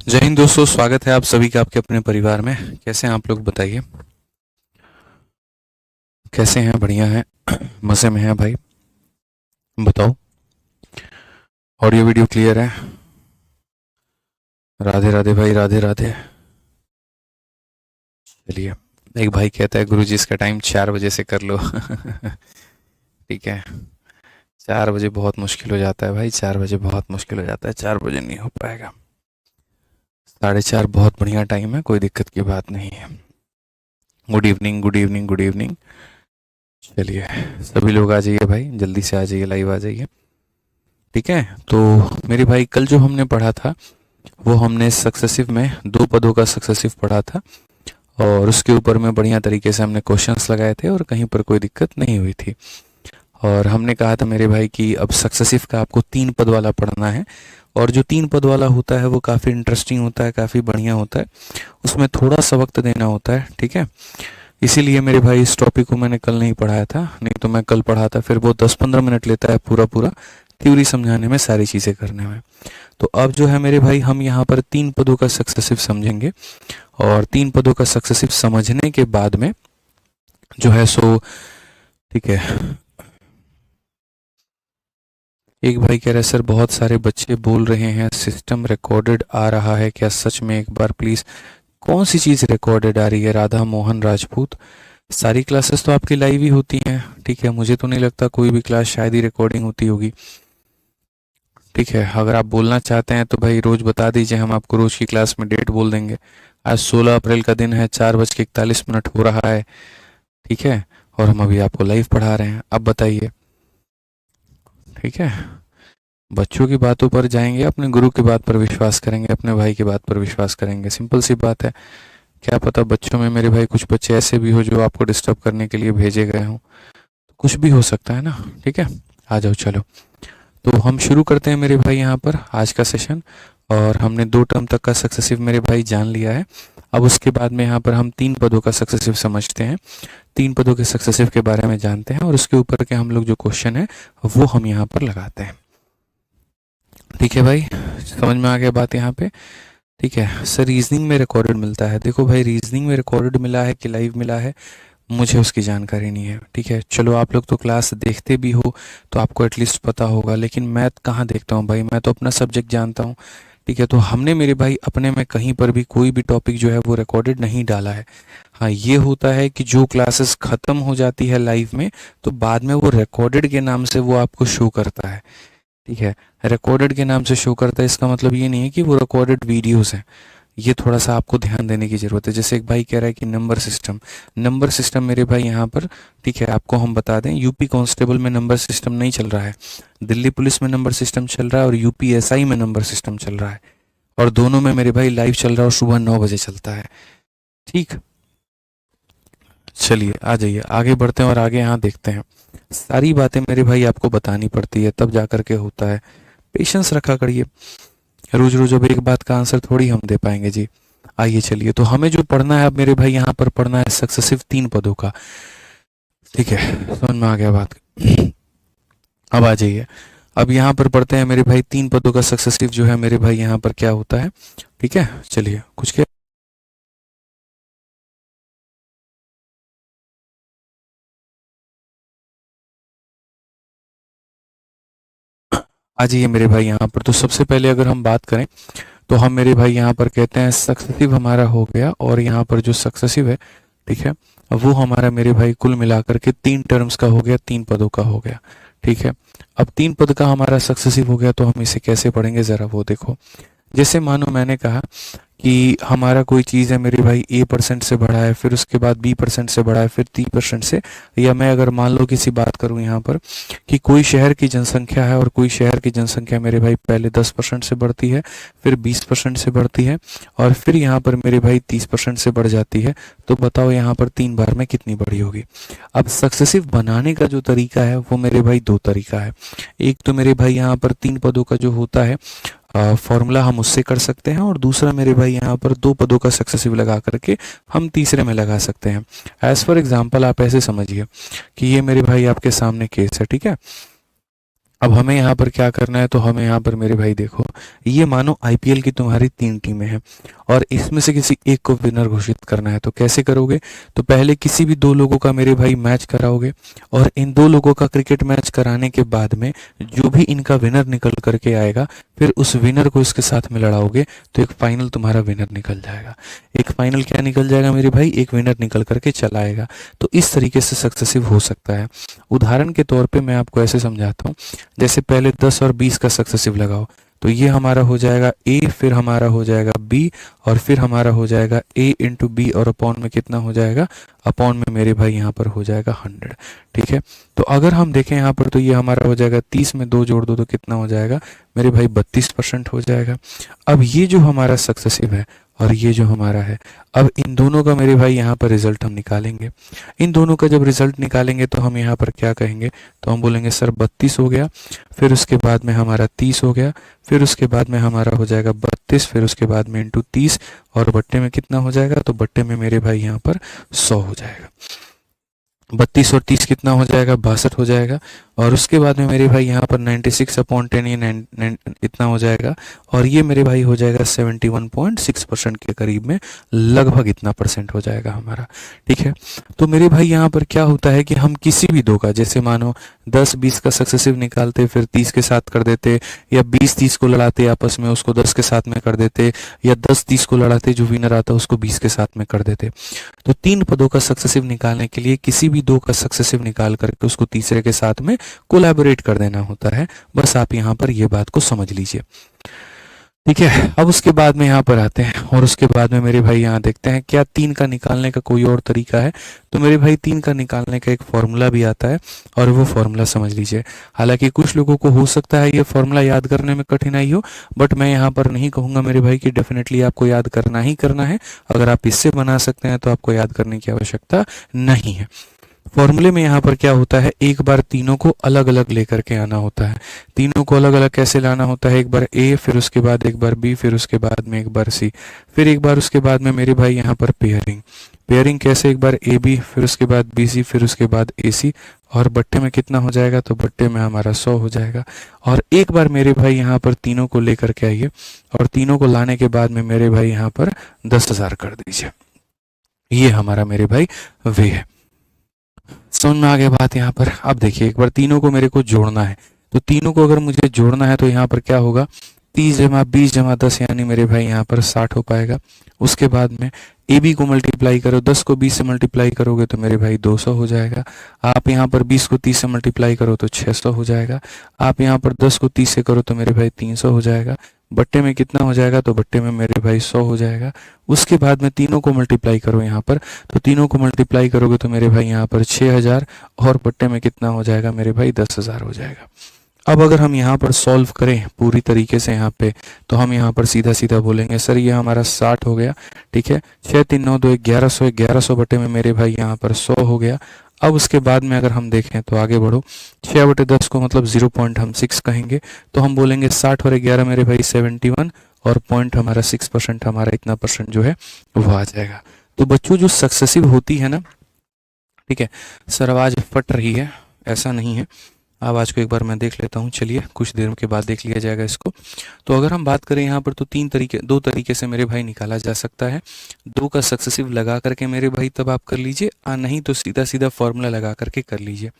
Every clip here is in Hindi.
जय हिंद दोस्तों, स्वागत है आप सभी का आपके अपने परिवार में। कैसे हैं आप लोग, बताइए कैसे हैं? बढ़िया हैं? मज़े में हैं भाई? बताओ। ऑडियो वीडियो क्लियर है? राधे राधे भाई, राधे राधे। चलिए, एक भाई कहता है गुरुजी इसका टाइम 4 बजे से कर लो। ठीक है, 4 बजे बहुत मुश्किल हो जाता है भाई, 4 बजे बहुत मुश्किल हो जाता है, 4 बजे नहीं हो पाएगा। 4:30 बहुत बढ़िया टाइम है, कोई दिक्कत की बात नहीं है। Good evening, good evening, good evening. चलिए, सभी लोग आ जाइए भाई, जल्दी से आ जाइए, लाइव आ जाइए। ठीक है, तो मेरे भाई कल जो हमने पढ़ा था वो हमने सक्सेसिव में 2 पदों का सक्सेसिव पढ़ा था, और उसके ऊपर में बढ़िया तरीके से हमने क्वेश्चंस लगाए थे और कहीं पर कोई दिक्कत नहीं हुई थी। और हमने कहा था मेरे भाई कि अब सक्सेसिव का आपको 3 पद वाला पढ़ना है, और जो 3 पद वाला होता है वो काफ़ी इंटरेस्टिंग होता है, काफ़ी बढ़िया होता है। उसमें थोड़ा सा वक्त देना होता है, ठीक है। इसीलिए मेरे भाई इस टॉपिक को मैंने कल नहीं पढ़ाया था, नहीं तो मैं कल पढ़ाता, फिर वो 10-15 मिनट लेता है पूरा पूरा थ्योरी समझाने में, सारी चीज़ें करने में। तो अब जो है मेरे भाई, हम यहाँ पर 3 पदों का सक्सेसिव समझेंगे, और 3 पदों का सक्सेसिव समझने के बाद में जो है सो, ठीक है। एक भाई कह रहे हैं सर बहुत सारे बच्चे बोल रहे हैं सिस्टम रिकॉर्डेड आ रहा है क्या, सच में एक बार प्लीज़? कौन सी चीज़ रिकॉर्डेड आ रही है? राधा मोहन राजपूत, सारी क्लासेस तो आपकी लाइव ही होती हैं, ठीक है। मुझे तो नहीं लगता कोई भी क्लास शायद ही रिकॉर्डिंग होती होगी, ठीक है। अगर आप बोलना चाहते हैं तो भाई रोज़ बता दीजिए, हम आपको रोज़ की क्लास में डेट बोल देंगे। आज 16 अप्रैल का दिन है, 4:41 हो रहा है, ठीक है। और हम अभी आपको लाइव पढ़ा रहे हैं, अब बताइए, ठीक है। बच्चों की बातों पर जाएंगे, अपने गुरु की बात पर विश्वास करेंगे, अपने भाई की बात पर विश्वास करेंगे, सिंपल सी बात है। क्या पता बच्चों में मेरे भाई कुछ बच्चे ऐसे भी हो जो आपको डिस्टर्ब करने के लिए भेजे गए हों, कुछ भी हो सकता है ना, ठीक है। आ जाओ, चलो। तो हम शुरू करते हैं मेरे भाई यहाँ पर आज का सेशन, और हमने 2 टर्म तक का सक्सेसिव मेरे भाई जान लिया है। अब उसके बाद में यहाँ पर हम 3 पदों का सक्सेसिव समझते हैं, 3 पदों के सक्सेसिव के बारे में जानते हैं, और उसके ऊपर के हम लोग जो क्वेश्चन है वो हम यहाँ पर लगाते हैं, ठीक है भाई। समझ में आ गया बात यहाँ पे? ठीक है सर, रीजनिंग में रिकॉर्डेड मिलता है। देखो भाई, रीजनिंग में रिकॉर्डेड मिला है कि लाइव मिला है, मुझे उसकी जानकारी नहीं है, ठीक है। चलो, आप लोग तो क्लास देखते भी हो तो आपको एटलीस्ट पता होगा, लेकिन मैं कहाँ देखता हूँ भाई, मैं तो अपना सब्जेक्ट जानता हूँ, ठीक है। तो हमने मेरे भाई अपने में कहीं पर भी कोई भी टॉपिक जो है वो रिकॉर्डेड नहीं डाला है। हाँ, ये होता है कि जो क्लासेस ख़त्म हो जाती है लाइव में, तो बाद में वो रिकॉर्डेड के नाम से वो आपको शो करता है, ठीक है। रिकॉर्डेड के नाम से शो करता है, इसका मतलब ये नहीं है कि वो रिकॉर्डेड वीडियोस हैं। ये थोड़ा सा आपको ध्यान देने की ज़रूरत है। जैसे एक भाई कह रहा है कि नंबर सिस्टम मेरे भाई यहाँ पर, ठीक है, आपको हम बता दें, यूपी कांस्टेबल में नंबर सिस्टम नहीं चल रहा है, दिल्ली पुलिस में नंबर सिस्टम चल रहा है, और यूपी एसआई में नंबर सिस्टम चल रहा है, और दोनों में मेरे भाई लाइव चल रहा है, और सुबह 9 बजे चलता है, ठीक। चलिए, आ जाइए, आगे बढ़ते हैं और आगे यहाँ देखते हैं। सारी बातें मेरे भाई आपको बतानी पड़ती है, तब जा करके होता है। पेशेंस रखा करिए, रोज रोज अब एक बात का आंसर थोड़ी हम दे पाएंगे जी। आइए चलिए, तो हमें जो पढ़ना है अब मेरे भाई यहाँ पर पढ़ना है सक्सेसिव 3 पदों का, ठीक है। समझ में आ गया बात? अब आ जाइए, अब यहाँ पर पढ़ते हैं मेरे भाई 3 पदों का सक्सेसिव जो है मेरे भाई यहाँ पर क्या होता है, ठीक है। चलिए, कुछ क्या, आ जाइए मेरे भाई यहाँ पर। तो सबसे पहले अगर हम बात करें तो हम मेरे भाई यहाँ पर कहते हैं सक्सेसिव हमारा हो गया, और यहाँ पर जो सक्सेसिव है, ठीक है, वो हमारा मेरे भाई कुल मिलाकर के 3 टर्म्स का हो गया, 3 पदों का हो गया, ठीक है। अब 3 पद का हमारा सक्सेसिव हो गया, तो हम इसे कैसे पढ़ेंगे ज़रा वो देखो। जैसे मानो मैंने कहा कि हमारा कोई चीज़ है मेरे भाई A% से बढ़ा है, फिर उसके बाद B% से बढ़ा है, फिर 3% से, या मैं अगर मान लो किसी बात करूं यहाँ पर कि कोई शहर की जनसंख्या है, और कोई शहर की जनसंख्या मेरे भाई पहले 10% से बढ़ती है, फिर 20% से बढ़ती है, और फिर यहाँ पर मेरे भाई 30% से बढ़ जाती है, तो बताओ यहाँ पर 3 बार में कितनी बढ़ी होगी? अब सक्सेसिव बनाने का जो तरीका है वो मेरे भाई 2 तरीका है। एक तो मेरे भाई यहाँ पर 3 पदों का जो होता है फॉर्मूला, हम उससे कर सकते हैं, और दूसरा मेरे भाई यहाँ पर 2 पदों का सक्सेसिव लगा करके हम तीसरे में लगा सकते हैं। एज फॉर एग्जाम्पल आप ऐसे समझिए कि ये मेरे भाई आपके सामने केस है, ठीक है। अब हमें यहाँ पर क्या करना है, तो हमें यहाँ पर मेरे भाई देखो, ये मानो आईपीएल की तुम्हारी 3 टीमें हैं और इसमें से किसी एक को विनर घोषित करना है। तो कैसे करोगे, तो पहले किसी भी 2 लोगों का मेरे भाई मैच कराओगे और इन 2 लोगों का क्रिकेट मैच कराने के बाद में जो भी इनका विनर निकल करके आएगा, फिर उस विनर को इसके साथ में लड़ाओगे तो एक फाइनल तुम्हारा विनर निकल जाएगा। एक फाइनल क्या निकल जाएगा मेरे भाई, एक विनर निकल करके चला आएगा। तो इस तरीके से सक्सेसिव हो सकता है। उदाहरण के तौर पे मैं आपको ऐसे समझाता हूँ, जैसे पहले 10 और 20 का सक्सेसिव लगाओ, तो ये हमारा हो जाएगा ए, फिर हमारा हो जाएगा बी, और फिर हमारा हो जाएगा ए इंटू बी, और अपॉन में कितना हो जाएगा, अपॉन में मेरे भाई यहाँ पर हो जाएगा 100। ठीक है, तो अगर हम देखें यहाँ पर, तो ये हमारा हो जाएगा 30 में 2 जोड़ दो तो कितना हो जाएगा मेरे भाई 32% हो जाएगा। अब ये जो हमारा सक्सेसिव है और ये जो हमारा है, अब इन दोनों का मेरे भाई यहाँ पर रिजल्ट हम निकालेंगे। इन दोनों का जब रिजल्ट निकालेंगे तो हम यहाँ पर क्या कहेंगे, तो हम बोलेंगे सर 32 हो गया, फिर उसके बाद में हमारा 30 हो गया, फिर उसके बाद में हमारा हो जाएगा 32, फिर उसके बाद में इंटू 30, और बट्टे में कितना हो जाएगा, तो बट्टे में मेरे भाई यहाँ पर 100 हो जाएगा। 32 और 30 कितना हो जाएगा, 62 हो जाएगा, और उसके बाद में मेरे भाई यहाँ पर 96/10 ये इतना हो जाएगा, और ये मेरे भाई हो जाएगा 71.6% के करीब में, लगभग इतना परसेंट हो जाएगा हमारा। ठीक है, तो मेरे भाई यहाँ पर क्या होता है कि हम किसी भी 2 का, जैसे मानो 10-20 का सक्सेसिव निकालते, फिर 30 के साथ कर देते, या 20-30 को लड़ाते आपस में, उसको 10 के साथ में कर देते, या 10-30 को लड़ाते, जो विनर आता उसको 20 के साथ में कर देते। तो 3 पदों का सक्सेसिव निकालने के लिए किसी भी 2 का सक्सेसिव निकाल करके उसको तीसरे के साथ में कोलैबोरेट कर देना होता है। बस आप यहाँ पर ये बात को समझ लीजिए। ठीक है, अब उसके बाद में यहाँ पर आते हैं, और उसके बाद में मेरे भाई यहाँ देखते हैं क्या 3 का निकालने का कोई और तरीका है। तो मेरे भाई 3 का निकालने का एक फॉर्मूला भी आता है, और वो फॉर्मूला समझ लीजिए। हालांकि कुछ लोगों को हो सकता है ये फॉर्मूला याद करने में कठिनाई हो, बट मैं यहाँ पर नहीं कहूँगा मेरे भाई कि डेफिनेटली आपको याद करना ही करना है। अगर आप इससे बना सकते हैं तो आपको याद करने की आवश्यकता नहीं है। फॉर्मूले में यहाँ पर क्या होता है, एक बार तीनों को अलग अलग लेकर के आना होता है। तीनों को अलग अलग कैसे लाना होता है, एक बार ए, फिर उसके बाद एक बार बी, फिर उसके बाद में एक बार सी, फिर एक बार उसके बाद में मेरे भाई यहाँ पर पेयरिंग। पेयरिंग कैसे, एक बार ए बी, फिर उसके बाद बी सी, फिर उसके बाद ए सी, और बट्टे में कितना हो जाएगा, तो बट्टे में हमारा 100 हो जाएगा। और एक बार मेरे भाई यहाँ पर तीनों को लेकर के आइए, और तीनों को लाने के बाद में मेरे भाई यहाँ पर 10,000 कर दीजिए। ये हमारा मेरे भाई वे है। समझ में आ गया बात यहाँ पर। अब देखिए, एक बार तीनों को मेरे को जोड़ना है, तो तीनों को अगर मुझे जोड़ना है तो यहाँ पर क्या होगा, 30 जमा 20 जमा 10 यानी मेरे भाई यहाँ पर 60 हो पाएगा। उसके बाद में ए बी को मल्टीप्लाई करो, 10 को 20 से मल्टीप्लाई करोगे तो मेरे भाई 200 हो जाएगा। आप यहाँ पर 20 को 30 से मल्टीप्लाई करो तो 600 हो जाएगा। आप यहाँ पर 10 को 30 से करो तो मेरे भाई 300 हो जाएगा। बट्टे में कितना हो जाएगा, तो बट्टे में मेरे भाई 100 हो जाएगा। उसके बाद में तीनों को मल्टीप्लाई करो यहाँ पर, तो तीनों को मल्टीप्लाई करोगे तो मेरे भाई यहाँ पर 6000, और बट्टे में कितना हो जाएगा मेरे भाई 10,000 हो जाएगा। अब अगर हम यहाँ पर सॉल्व करें पूरी तरीके से यहाँ पे, तो हम यहाँ पर सीधा सीधा बोलेंगे सर ये हमारा 60 हो गया। ठीक है, 6 3 9 2 1100, 1100 बटे में मेरे भाई यहाँ पर 100 हो गया। अब उसके बाद में अगर हम देखें तो आगे बढ़ो, 6/10 को मतलब 0.6 कहेंगे, तो हम बोलेंगे 60 और 11 मेरे भाई 71, और पॉइंट हमारा 6% हमारा इतना परसेंट जो है वो आ जाएगा। तो बच्चों जो सक्सेसिव होती है ना, ठीक है, सर आवाज फट रही है, ऐसा नहीं है। आवाज़ को एक बार मैं देख लेता हूँ, चलिए कुछ देर के बाद देख लिया जाएगा इसको। तो अगर हम बात करें यहाँ पर, तो 2 तरीके से मेरे भाई निकाला जा सकता है। 2 का सक्सेसिव लगा करके मेरे भाई तब आप कर लीजिए, नहीं तो सीधा सीधा फॉर्मूला लगा करके कर लीजिए।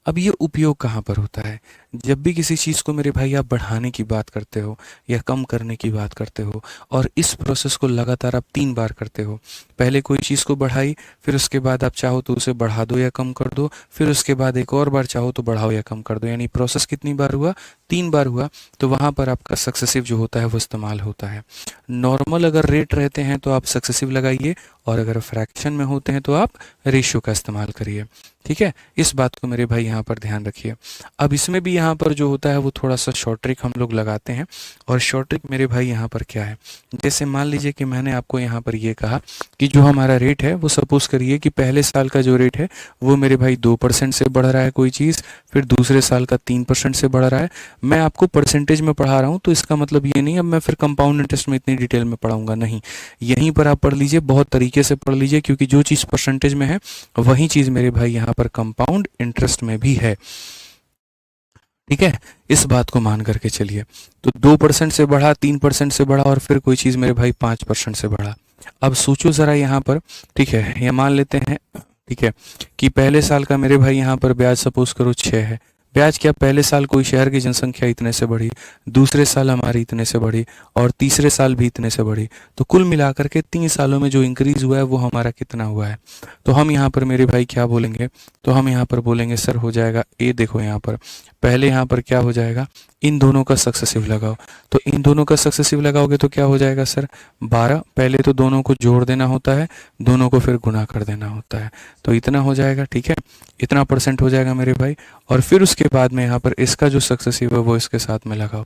अब ये उपयोग कहाँ पर होता है, जब भी किसी चीज़ को मेरे भाई आप बढ़ाने की बात करते हो या कम करने की बात करते हो, और इस प्रोसेस को लगातार आप 3 बार करते हो। पहले कोई चीज़ को बढ़ाई, फिर उसके बाद आप चाहो तो उसे बढ़ा दो या कम कर दो, फिर उसके बाद एक और बार चाहो तो बढ़ाओ या कम कर दो, यानी प्रोसेस कितनी बार हुआ, 3 बार हुआ। तो वहाँ पर आपका सक्सेसिव जो होता है वो इस्तेमाल होता है। नॉर्मल अगर रेट रहते हैं तो आप सक्सेसिव लगाइए, और अगर फ्रैक्शन में होते हैं तो आप रेशियो का इस्तेमाल करिए। ठीक है, इस बात को मेरे भाई यहाँ पर ध्यान रखिए। अब इसमें भी यहाँ पर जो होता है वो थोड़ा सा शॉर्ट ट्रिक हम लोग लगाते हैं, और शॉर्ट ट्रिक मेरे भाई यहाँ पर क्या है, जैसे मान लीजिए कि मैंने आपको यहाँ पर ये कहा कि जो हमारा रेट है वो सपोज करिए कि पहले साल का जो रेट है वो मेरे भाई 2% से बढ़ रहा है कोई चीज़, फिर दूसरे साल का 3% से बढ़ रहा है। मैं आपको परसेंटेज में पढ़ा रहा हूँ, तो इसका मतलब ये नहीं अब मैं फिर कंपाउंड इंटरेस्ट में इतनी डिटेल में पढ़ाऊंगा, नहीं। यहीं पर आप पढ़ लीजिए, बहुत तरीके से पढ़ लीजिए, क्योंकि जो चीज़ परसेंटेज में है वही चीज़ मेरे भाई यहाँ पर कंपाउंड इंटरेस्ट में भी है। ठीक है, इस बात को मान करके चलिए। तो 2% से बढ़ा, 3% से बढ़ा, और फिर कोई चीज़ मेरे भाई 5% से बढ़ा। अब सोचो ज़रा यहाँ पर, ठीक है, ये मान लेते हैं, ठीक है, कि पहले साल का मेरे भाई यहाँ पर ब्याज सपोज करो 6 है। ब्याज क्या, पहले साल कोई शहर की जनसंख्या इतने से बढ़ी, दूसरे साल हमारी इतने से बढ़ी, और तीसरे साल भी इतने से बढ़ी। तो कुल मिलाकर के 3 सालों में जो इंक्रीज हुआ है वो हमारा कितना हुआ है। तो हम यहाँ पर मेरे भाई क्या बोलेंगे, तो हम यहाँ पर बोलेंगे सर हो जाएगा ए। देखो यहाँ पर पहले यहाँ पर क्या हो जाएगा, इन दोनों का सक्सेसिव लगाओ। तो इन दोनों का सक्सेसिव लगाओगे तो क्या हो जाएगा सर, 12। पहले तो दोनों को जोड़ देना होता है, दोनों को फिर गुना कर देना होता है, तो इतना हो जाएगा। ठीक है, इतना परसेंट हो जाएगा मेरे भाई। और फिर उसके बाद में यहाँ पर इसका जो सक्सेसिव है वो इसके साथ में लगाओ।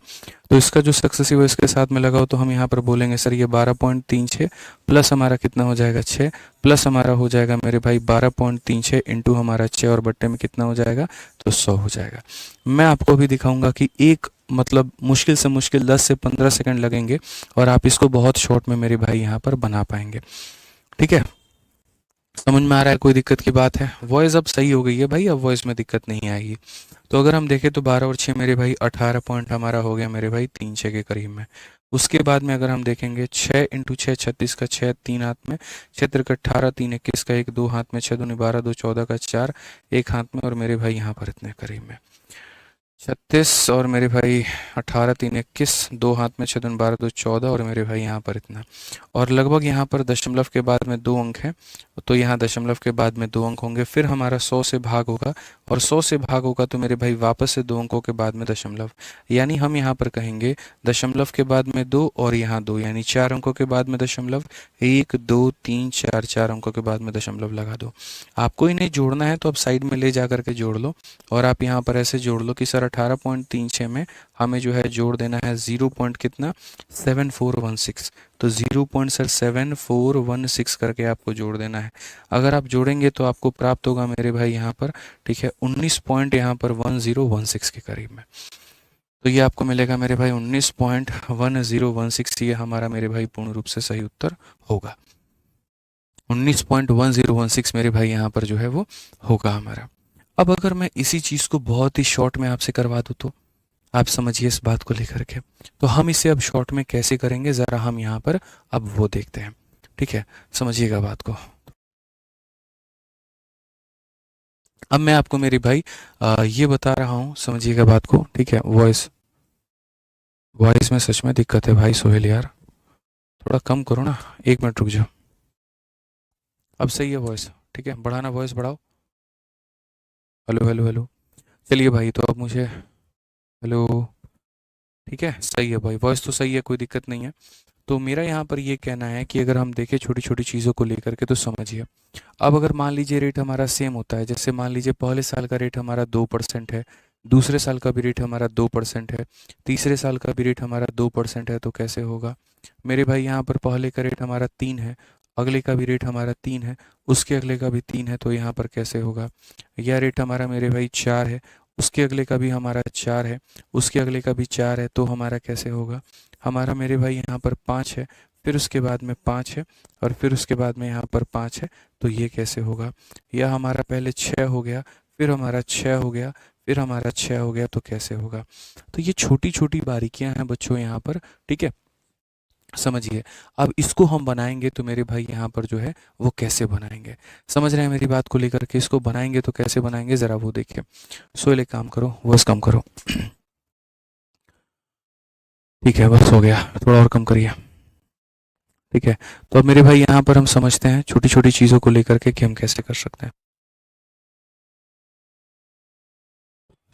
तो इसका जो सक्सेसिव है इसके साथ में लगाओ, तो हम यहाँ पर बोलेंगे सर ये 12.36 प्लस हमारा कितना हो जाएगा 6, प्लस हमारा हो जाएगा मेरे भाई 12.36 इंटू हमारा 6, और बट्टे में कितना हो जाएगा, तो 100 हो जाएगा। मैं आपको भी दिखाऊंगा कि एक मतलब मुश्किल से मुश्किल 10 से 15 सेकंड लगेंगे और आप इसको बहुत शॉर्ट में मेरे भाई यहाँ पर बना पाएंगे। ठीक है, समझ में आ रहा है, कोई दिक्कत की बात है? वॉइस अब सही हो गई है भाई, अब वॉइस में दिक्कत नहीं आएगी। तो अगर हम देखें तो 12 और 6 मेरे भाई 18 पॉइंट हमारा हो गया मेरे भाई 3-6 के करीब में। उसके बाद में अगर हम देखेंगे 6 इंटू 6 36 का 6 3 हाथ में, 6 तिरक 18 3 21 का 1 2 हाथ में, 6 दूनी 12 2 14 का 4 1 हाथ में, और मेरे भाई यहाँ पर इतने करीब में 36, और मेरे भाई 18 3 21 2 हाथ में, 6 दूनी 12 2 14, और मेरे भाई यहाँ पर इतना। और लगभग यहाँ पर दशमलव के बाद में 2 अंक हैं, तो यहाँ दशमलव के बाद में 2 अंक होंगे। फिर हमारा 100 से भाग होगा, और 100 से भाग होगा तो मेरे भाई वापस से 2 अंकों के बाद में दशमलव, यानी हम यहाँ पर कहेंगे दशमलव के बाद में 2 और यहाँ 2, यानी 4 अंकों के बाद में दशमलव, 1 2 3 4, 4 अंकों के बाद में दशमलव लगा दो। आपको इन्हें जोड़ना है तो आप साइड में ले जा करके जोड़ लो, और आप यहाँ पर ऐसे जोड़ लो कि सर 18.36 में हमें जो है जोड़ देना है 0 पॉइंट कितना, 7416। तो 0.7416 करके आपको जोड़ देना है। अगर आप जोड़ेंगे तो आपको प्राप्त होगा मेरे भाई यहाँ पर, ठीक है, 19 पॉइंट यहाँ पर 1016 के करीब में। तो ये आपको मिलेगा मेरे भाई 19.1016। ये हमारा मेरे भाई पूर्ण रूप से सही उत्तर होगा। 19.1016 मेरे भाई यहाँ पर जो है वो होगा हमारा। अब अगर मैं इसी चीज़ को बहुत ही शॉर्ट में आपसे करवा दूँ तो आप समझिए इस बात को लेकर के, तो हम इसे अब शॉर्ट में कैसे करेंगे ज़रा हम यहाँ पर अब वो देखते हैं। ठीक है, समझिएगा बात को। अब मैं आपको मेरे भाई ये बता रहा हूँ, समझिएगा बात को। ठीक है, वॉइस वॉइस में सच में दिक्कत है भाई सोहेल यार, थोड़ा कम करो ना, 1 मिनट रुक जाओ। अब सही है वॉइस? ठीक है, बढ़ाना, वॉइस बढ़ाओ। हेलो हेलो हेलो, चलिए भाई, तो अब मुझे, हेलो, ठीक है, सही है भाई, वॉइस तो सही है, कोई दिक्कत नहीं है। तो मेरा यहाँ पर ये कहना है कि अगर हम देखें छोटी छोटी चीज़ों को लेकर के, तो समझिए। अब अगर मान लीजिए रेट हमारा सेम होता है, जैसे मान लीजिए पहले साल का रेट हमारा 2% है, दूसरे साल का भी रेट हमारा 2% है, तीसरे साल का भी रेट हमारा 2% है, तो कैसे होगा मेरे भाई? यहाँ पर पहले का रेट हमारा 3 है, अगले का भी रेट हमारा 3 है, उसके अगले का भी 3 है, तो यहाँ पर कैसे होगा? यह रेट हमारा मेरे भाई 4 है, उसके अगले का भी हमारा 4 है, उसके अगले का भी 4 है, तो हमारा कैसे होगा? हमारा मेरे भाई यहाँ पर 5 है, फिर उसके बाद में 5 है, और फिर उसके बाद में यहाँ पर 5 है, तो ये कैसे होगा? यह हमारा पहले 6 हो गया, फिर हमारा 6 हो गया, फिर हमारा 6 हो गया, तो कैसे होगा? तो ये छोटी छोटी बारीकियां हैं बच्चों यहाँ पर। ठीक है, समझिए। अब इसको हम बनाएंगे तो मेरे भाई यहाँ पर जो है वो कैसे बनाएंगे, समझ रहे हैं मेरी बात को लेकर के? इसको बनाएंगे तो कैसे बनाएंगे ज़रा वो देखिए। सोहेल एक काम करो, वॉइस कम करो। ठीक है, बस हो गया, थोड़ा और कम करिए। ठीक है, तो अब मेरे भाई यहाँ पर हम समझते हैं छोटी छोटी चीज़ों को लेकर के कि हम कैसे कर सकते हैं।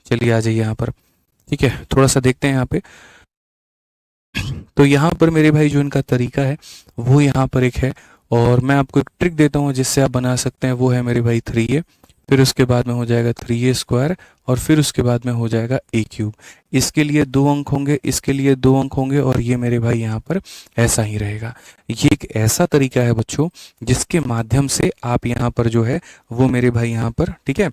चलिए आ जाइए यहाँ पर। ठीक है, थोड़ा सा देखते हैं यहाँ पे। तो यहाँ पर मेरे भाई जो इनका तरीका है वो यहाँ पर एक है, और मैं आपको एक ट्रिक देता हूँ जिससे आप बना सकते हैं। वो है मेरे भाई 3a, फिर उसके बाद में हो जाएगा 3a², और फिर उसके बाद में हो जाएगा a³। इसके लिए 2 अंक होंगे, इसके लिए 2 अंक होंगे, और ये मेरे भाई यहाँ पर ऐसा ही रहेगा। ये एक ऐसा तरीका है बच्चों जिसके माध्यम से आप यहाँ पर जो है वो मेरे भाई यहाँ पर, ठीक है,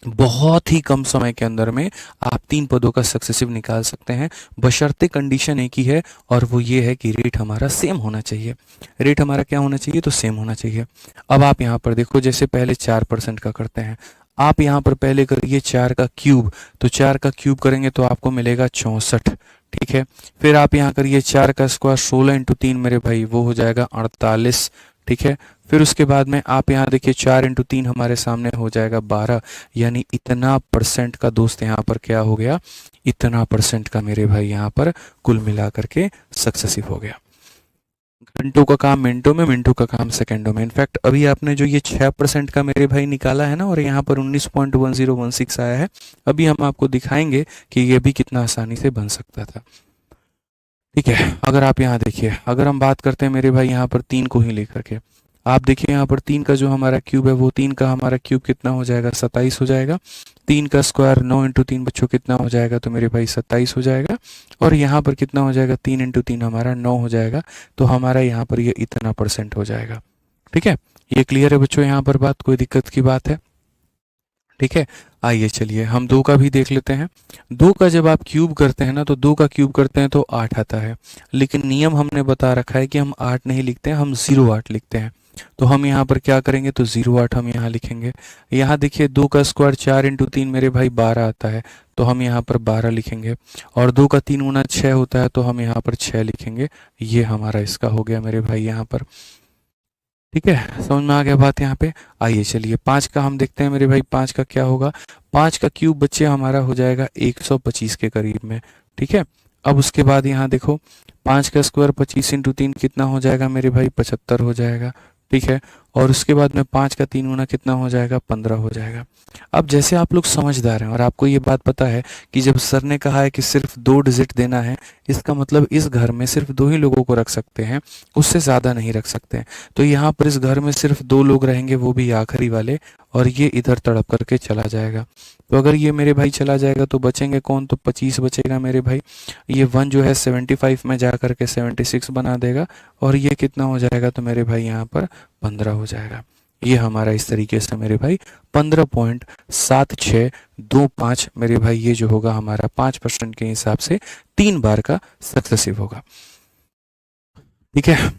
बहुत ही कम समय के अंदर में आप 3 पदों का सक्सेसिव निकाल सकते हैं, बशर्ते कंडीशन एक ही है, और वो ये है कि रेट हमारा सेम होना चाहिए। रेट हमारा क्या होना चाहिए? तो सेम होना चाहिए। अब आप यहाँ पर देखो, जैसे पहले 4% का करते हैं, आप यहाँ पर पहले करिए 4 का क्यूब, तो 4 का क्यूब करेंगे तो आपको मिलेगा 64, ठीक है। फिर आप यहाँ करिए 4 का स्क्वायर, 16 इंटू 3 मेरे भाई वो हो जाएगा 48, ठीक है। फिर उसके बाद में आप यहाँ देखिए 4 इंटू 3 हमारे सामने हो जाएगा 12, यानी इतना परसेंट का दोस्त यहाँ पर क्या हो गया, इतना परसेंट का मेरे भाई यहाँ पर कुल मिला करके सक्सेसिव हो गया। घंटों का काम मिनटों में, मिनटों का काम सेकंडों में। इनफैक्ट अभी आपने जो ये 6% का मेरे भाई निकाला है ना, और यहाँ पर 19.1016 आया है, अभी हम आपको दिखाएंगे कि ये भी कितना आसानी से बन सकता था, ठीक है। अगर आप यहाँ देखिए, अगर हम बात करते हैं मेरे भाई यहाँ पर 3 को ही लेकर के, आप देखिए यहाँ पर 3 का जो हमारा क्यूब है, वो 3 का हमारा क्यूब कितना हो जाएगा, 27 हो जाएगा। 3 का स्क्वायर 9 इंटू 3 बच्चों कितना हो जाएगा, तो मेरे भाई 27 हो जाएगा। और यहाँ पर कितना हो जाएगा, 3 इंटू 3 हमारा 9 हो जाएगा, तो हमारा यहाँ पर ये इतना परसेंट हो जाएगा, ठीक है। ये क्लियर है बच्चों, यहाँ पर बात, कोई दिक्कत की बात है, ठीक है। आइए चलिए हम 2 का भी देख लेते हैं। 2 का जब आप क्यूब करते हैं ना, तो 2 का क्यूब करते हैं तो 8 आता है, लेकिन नियम हमने बता रखा है कि हम 8 नहीं लिखते हैं, हम 08 लिखते हैं। तो हम यहाँ पर क्या करेंगे, तो 08 हम यहाँ लिखेंगे। यहाँ देखिए 2 का स्क्वायर 4 इंटू 3 मेरे भाई 12 आता है, तो हम यहाँ पर 12 लिखेंगे। और 2 का 3 गुना 6 होता है, तो हम यहाँ पर 6 लिखेंगे। ये हमारा इसका हो गया मेरे भाई यहाँ पर, ठीक है। समझ में आ गया बात यहाँ पे। आइए चलिए 5 का हम देखते हैं मेरे भाई, 5 का क्या होगा। 5 का क्यूब बच्चे हमारा हो जाएगा 125 के करीब में, ठीक है। अब उसके बाद यहाँ देखो 5 का स्क्वायर 25 इंटू 3 कितना हो जाएगा मेरे भाई, 75 हो जाएगा, ठीक है। और उसके बाद में 5 का 3 गुना कितना हो जाएगा, 15 हो जाएगा। अब जैसे आप लोग समझदार हैं और आपको ये बात पता है कि जब सर ने कहा है कि सिर्फ 2 डिजिट देना है, इसका मतलब इस घर में सिर्फ 2 ही लोगों को रख सकते हैं, उससे ज़्यादा नहीं रख सकते हैं। तो यहाँ पर इस घर में सिर्फ 2 लोग रहेंगे, वो भी आखिरी वाले, और ये इधर तड़प करके चला जाएगा। तो अगर ये मेरे भाई चला जाएगा तो बचेंगे कौन, तो 25 बचेगा मेरे भाई। ये 1 जो है 75 में जा करके 76 बना देगा, और ये कितना हो जाएगा, तो मेरे भाई यहाँ पर 15 हो जाएगा। ये हमारा इस तरीके से मेरे भाई 15.7625 मेरे भाई, ये जो होगा हमारा 5% के हिसाब से 3 बार का सक्सेसिव होगा, ठीक है।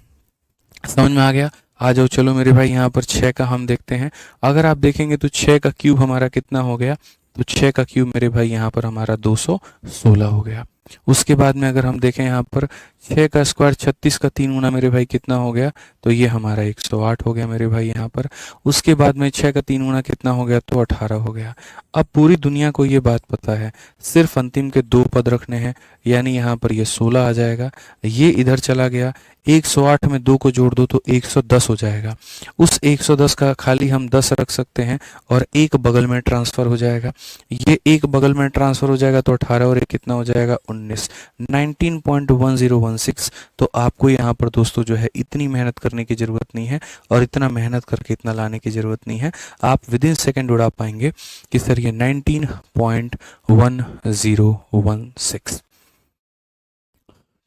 समझ में आ गया। आ जाओ चलो मेरे भाई, यहाँ पर 6 का हम देखते हैं। अगर आप देखेंगे तो 6 का क्यूब हमारा कितना हो गया, तो 6 का क्यूब मेरे भाई यहाँ पर हमारा 216 हो गया। उसके बाद में अगर हम देखें यहाँ पर 6 का स्क्वायर 36 का 3 गुना मेरे भाई कितना हो गया, तो ये हमारा 108 हो गया मेरे भाई यहाँ पर। उसके बाद में 6 का 3 गुना कितना हो गया, तो 18 हो गया। अब पूरी दुनिया को ये बात पता है, सिर्फ अंतिम के 2 पद रखने हैं, यानी यहाँ पर ये 16 आ जाएगा, ये इधर चला गया, 108 में 2 को जोड़ दो तो 110 हो जाएगा। उस 110 का खाली हम 10 रख सकते हैं और एक बगल में ट्रांसफर हो जाएगा। ये एक बगल में ट्रांसफर हो जाएगा तो 18 और एक कितना हो जाएगा, 19, 19.1016। तो आपको यहाँ पर दोस्तों जो है इतनी मेहनत करने की ज़रूरत नहीं है, और इतना मेहनत करके इतना लाने की ज़रूरत नहीं है। आप विद इन सेकेंड उड़ा पाएंगे कि सर ये 19.1016,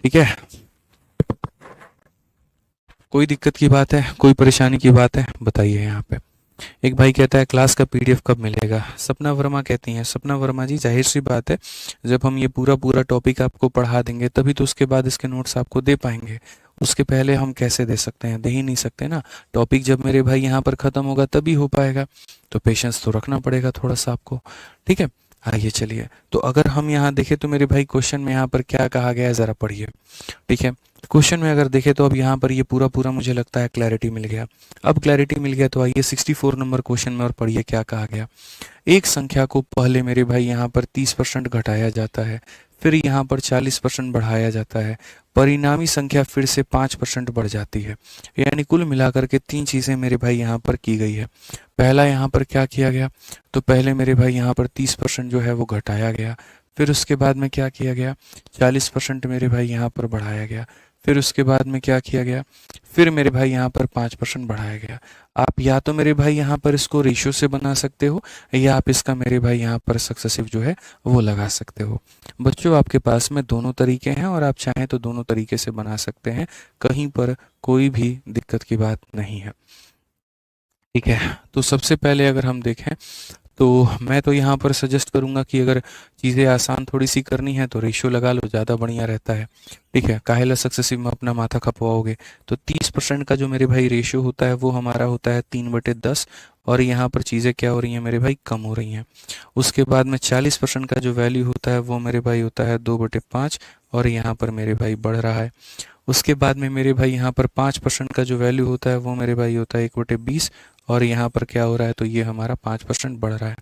ठीक है। कोई दिक्कत की बात है, कोई परेशानी की बात है, बताइए यहाँ पे। एक भाई कहता है क्लास का पीडीएफ कब मिलेगा। सपना वर्मा कहती हैं, सपना वर्मा जी जाहिर सी बात है, जब हम ये पूरा पूरा टॉपिक आपको पढ़ा देंगे तभी तो उसके बाद इसके नोट्स आपको दे पाएंगे। उसके पहले हम कैसे दे सकते हैं, दे ही नहीं सकते ना। टॉपिक जब मेरे भाई यहाँ पर ख़त्म होगा तभी हो पाएगा, तो पेशेंस तो रखना पड़ेगा थोड़ा सा आपको, ठीक है। आइए चलिए, तो अगर हम यहाँ देखें तो मेरे भाई क्वेश्चन में यहाँ पर क्या कहा गया है ज़रा पढ़िए, ठीक है। क्वेश्चन में अगर देखें तो अब यहाँ पर ये पूरा पूरा मुझे लगता है क्लैरिटी मिल गया। अब क्लैरिटी मिल गया तो आइए 64 नंबर क्वेश्चन में और पढ़िए क्या कहा गया। एक संख्या को पहले मेरे भाई यहाँ पर 30% घटाया जाता है, फिर यहाँ पर 40% बढ़ाया जाता है, परिणामी संख्या फिर से 5% बढ़ जाती है। यानी कुल मिलाकर के 3 चीज़ें मेरे भाई यहाँ पर की गई है। पहला यहाँ पर क्या किया गया, तो पहले मेरे भाई यहाँ पर 30% जो है वो घटाया गया, फिर उसके बाद में क्या किया गया, 40% मेरे भाई यहाँ पर बढ़ाया गया, फिर उसके बाद में क्या किया गया, फिर मेरे भाई यहाँ पर 5% बढ़ाया गया। आप या तो मेरे भाई यहाँ पर इसको रेशियो से बना सकते हो, या आप इसका मेरे भाई यहाँ पर सक्सेसिव जो है वो लगा सकते हो। बच्चों आपके पास में दोनों तरीके हैं और आप चाहें तो दोनों तरीके से बना सकते हैं, कहीं पर कोई भी दिक्कत की बात नहीं है, ठीक है। तो सबसे पहले अगर हम देखें तो मैं तो यहाँ पर सजेस्ट करूँगा कि अगर चीज़ें आसान थोड़ी सी करनी है तो रेशियो लगा लो, ज़्यादा बढ़िया रहता है, ठीक है। काहेला सक्सेसिव में अपना माथा खपवाओगे। तो 30% का जो मेरे भाई रेशियो होता है वो हमारा होता है 3/10, और यहाँ पर चीज़ें क्या हो रही हैं मेरे भाई, कम हो रही हैं। उसके बाद में 40% का जो वैल्यू होता है वो मेरे भाई होता है 2/5, और यहाँ पर मेरे भाई बढ़ रहा है। उसके बाद में मेरे भाई यहाँ पर 5% का जो वैल्यू होता है वो मेरे भाई होता है 1/20, और यहाँ पर क्या हो रहा है, तो ये हमारा 5% बढ़ रहा है।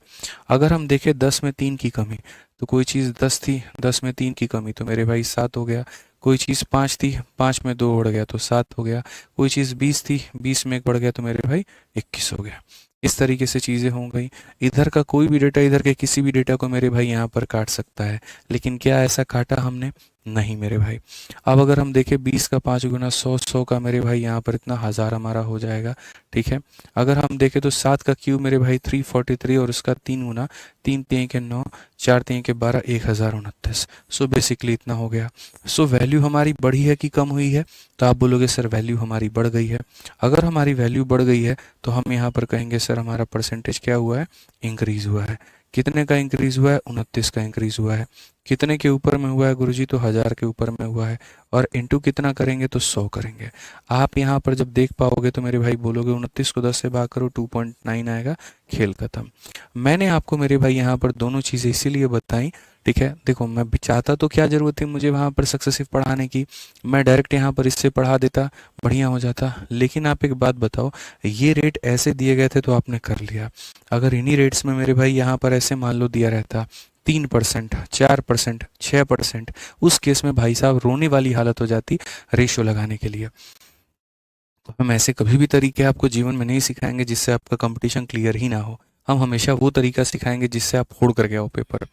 अगर हम देखें 10 में 3 की कमी, तो कोई चीज़ 10 थी, 10 में 3 की कमी तो मेरे भाई 7 हो गया। कोई चीज़ 5 थी, 5 में 2 बढ़ गया तो 7 हो गया। कोई चीज़ 20 थी, 20 में 1 बढ़ गया तो मेरे भाई 21 हो गया। इस तरीके से चीज़ें हो गई। इधर का कोई भी डेटा इधर के किसी भी डेटा को मेरे भाई यहाँ पर काट सकता है, लेकिन क्या ऐसा काटा हमने? नहीं मेरे भाई। अब अगर हम देखें 20 का 5 गुना 100, 100 का मेरे भाई यहाँ पर इतना 1000 हमारा हो जाएगा। ठीक है। अगर हम देखें तो 7 का क्यूब मेरे भाई 343, और उसका 3 गुना, 3 3 के 9, 4 3 के 12, 1029। सो बेसिकली इतना हो गया। सो वैल्यू हमारी बढ़ी है कि कम हुई है? तो आप बोलोगे सर वैल्यू हमारी बढ़ गई है। अगर हमारी वैल्यू बढ़ गई है तो हम यहाँ पर कहेंगे सर हमारा परसेंटेज क्या हुआ है, इंक्रीज हुआ है। कितने का इंक्रीज हुआ है? 29 का इंक्रीज हुआ है। कितने के ऊपर में हुआ है गुरुजी? तो 1000 के ऊपर में हुआ है। और इंटू कितना करेंगे? तो 100 करेंगे। आप यहाँ पर जब देख पाओगे तो मेरे भाई बोलोगे 29 को 10 से भाग करो 2.9 आएगा, खेल खत्म। मैंने आपको मेरे भाई यहाँ पर दोनों चीज़ें इसीलिए बताई। ठीक है, देखो मैं भी चाहता तो क्या ज़रूरत थी मुझे वहाँ पर सक्सेसिव पढ़ाने की, मैं डायरेक्ट यहाँ पर इससे पढ़ा देता, बढ़िया हो जाता। लेकिन आप एक बात बताओ, ये रेट ऐसे दिए गए थे तो आपने कर लिया। अगर इन्हीं रेट्स में मेरे भाई यहाँ पर ऐसे मान लो दिया रहता 3%, 4%, 6%, उस केस में भाई साहब रोने वाली हालत हो जाती रेशो लगाने के लिए। तो हम ऐसे कभी भी तरीके आपको जीवन में नहीं सिखाएंगे जिससे आपका कंपटीशन क्लियर ही ना हो। हम हमेशा वो तरीका सिखाएंगे जिससे आप फोड़ कर गए हो पेपर।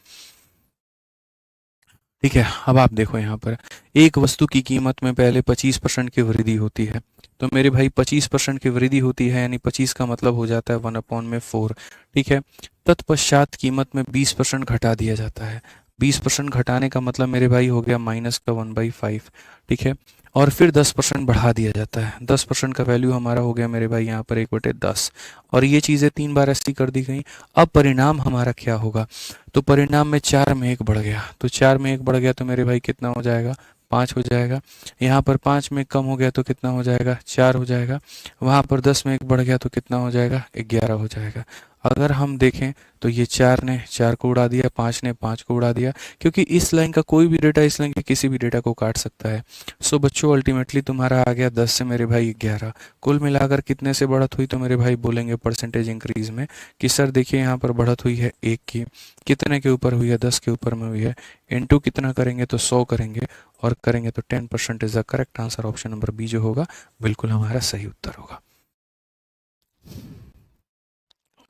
ठीक है, अब आप देखो यहाँ पर एक वस्तु की कीमत में पहले 25% की वृद्धि होती है। तो मेरे भाई 25% की वृद्धि होती है, यानी 25 का मतलब हो जाता है 1/4। ठीक है। तत्पश्चात कीमत में 20% घटा दिया जाता है। 20% घटाने का मतलब मेरे भाई हो गया माइनस का 1/5। ठीक है। और फिर 10% बढ़ा दिया जाता है। 10% का वैल्यू हमारा हो गया मेरे भाई यहाँ पर 1/10। और ये चीज़ें 3 बार ऐसी कर दी गई। अब परिणाम हमारा क्या होगा? तो परिणाम में 4 में 1 बढ़ गया, तो 4 में 1 बढ़ गया तो मेरे भाई कितना हो जाएगा? 5 हो जाएगा। यहाँ पर 5 में कम हो गया तो कितना हो जाएगा? 4 हो जाएगा। वहाँ पर 10 में 1 बढ़ गया तो कितना हो जाएगा? 11 हो जाएगा। अगर हम देखें तो ये 4 ने 4 को उड़ा दिया, 5 ने 5 को उड़ा दिया, क्योंकि इस लाइन का कोई भी डेटा इस लाइन के किसी भी डेटा को काट सकता है। सो बच्चों अल्टीमेटली तुम्हारा आ गया 10 से मेरे भाई 11। कुल मिलाकर कितने से बढ़त हुई? तो मेरे भाई बोलेंगे परसेंटेज इंक्रीज में कि सर देखिए यहाँ पर बढ़त हुई है 1 की। कितने के ऊपर हुई है? 10 के ऊपर में हुई है। इंटू कितना करेंगे? तो 100 करेंगे, और करेंगे तो 10% is the correct answer. Option number b जो होगा बिल्कुल हमारा सही उत्तर होगा।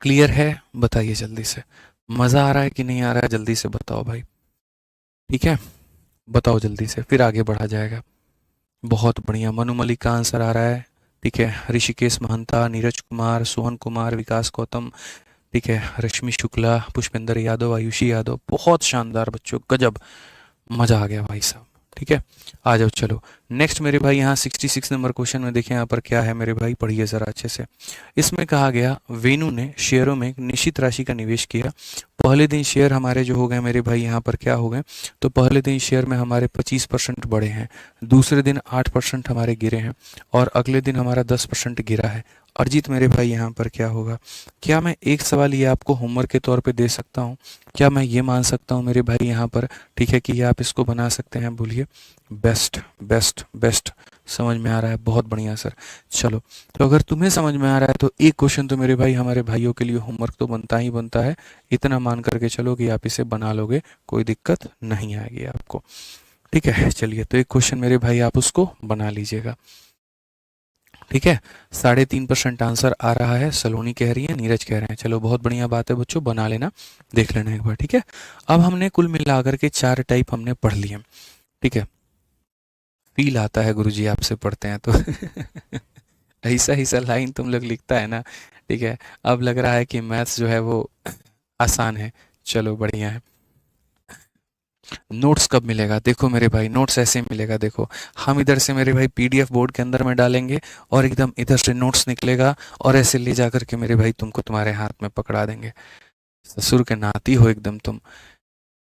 क्लियर है? बताइए जल्दी से, मज़ा आ रहा है कि नहीं आ रहा है? जल्दी से बताओ भाई। ठीक है, बताओ जल्दी से, फिर आगे बढ़ा जाएगा। बहुत बढ़िया, मनु मलिक का आंसर आ रहा है। ठीक है, ऋषिकेश महंता, नीरज कुमार, सोहन कुमार, विकास गौतम, ठीक है, रश्मि शुक्ला, पुष्पेंद्र यादव, आयुषी यादव, बहुत शानदार बच्चों, गजब, मज़ा आ गया भाई साहब। ठीक है, आ जाओ चलो नेक्स्ट मेरे भाई। यहाँ 66 नंबर क्वेश्चन में देखें यहाँ पर क्या है मेरे भाई, पढ़िए ज़रा अच्छे से। इसमें कहा गया वेनु ने शेयरों में एक निश्चित राशि का निवेश किया। पहले दिन शेयर हमारे जो हो गए मेरे भाई यहाँ पर क्या हो गए, तो पहले दिन शेयर में हमारे 25% बढ़े हैं, दूसरे दिन 8% हमारे गिरे हैं, और अगले दिन हमारा 10% गिरा है। अरिजीत मेरे भाई यहाँ पर क्या होगा? क्या मैं एक सवाल ये आपको होमवर्क के तौर पे दे सकता हूँ? क्या मैं ये मान सकता हूँ मेरे भाई यहाँ पर, ठीक है, कि ये आप इसको बना सकते हैं? बोलिए। बेस्ट बेस्ट बेस्ट, समझ में आ रहा है, बहुत बढ़िया सर। चलो, तो अगर तुम्हें समझ में आ रहा है तो एक क्वेश्चन तो मेरे भाई हमारे भाइयों के लिए होमवर्क तो बनता ही बनता है। इतना मान करके चलो कि आप इसे बना लोगे, कोई दिक्कत नहीं आएगी आपको। ठीक है, चलिए तो एक क्वेश्चन मेरे भाई आप उसको बना लीजिएगा। ठीक है, 3.5% आंसर आ रहा है, सलोनी कह रही है, नीरज कह रहे हैं। चलो बहुत बढ़िया बात है बच्चों, बना लेना, देख लेना एक बार। ठीक है, अब हमने कुल मिलाकर के 4 टाइप हमने पढ़ लिए। ठीक है, फील आता है गुरुजी आपसे पढ़ते हैं तो ऐसा ऐसा लाइन तुम लोग लिखता है ना। ठीक है, अब लग रहा है कि मैथ्स जो है वो आसान है। चलो बढ़िया है। नोट्स कब मिलेगा? देखो मेरे भाई, नोट्स ऐसे मिलेगा, देखो हम इधर से मेरे भाई पीडीएफ बोर्ड के अंदर में डालेंगे, और एकदम इधर से नोट्स निकलेगा, और ऐसे ले जा करके मेरे भाई तुमको तुम्हारे हाथ में पकड़ा देंगे। ससुर के नाती हो एकदम तुम।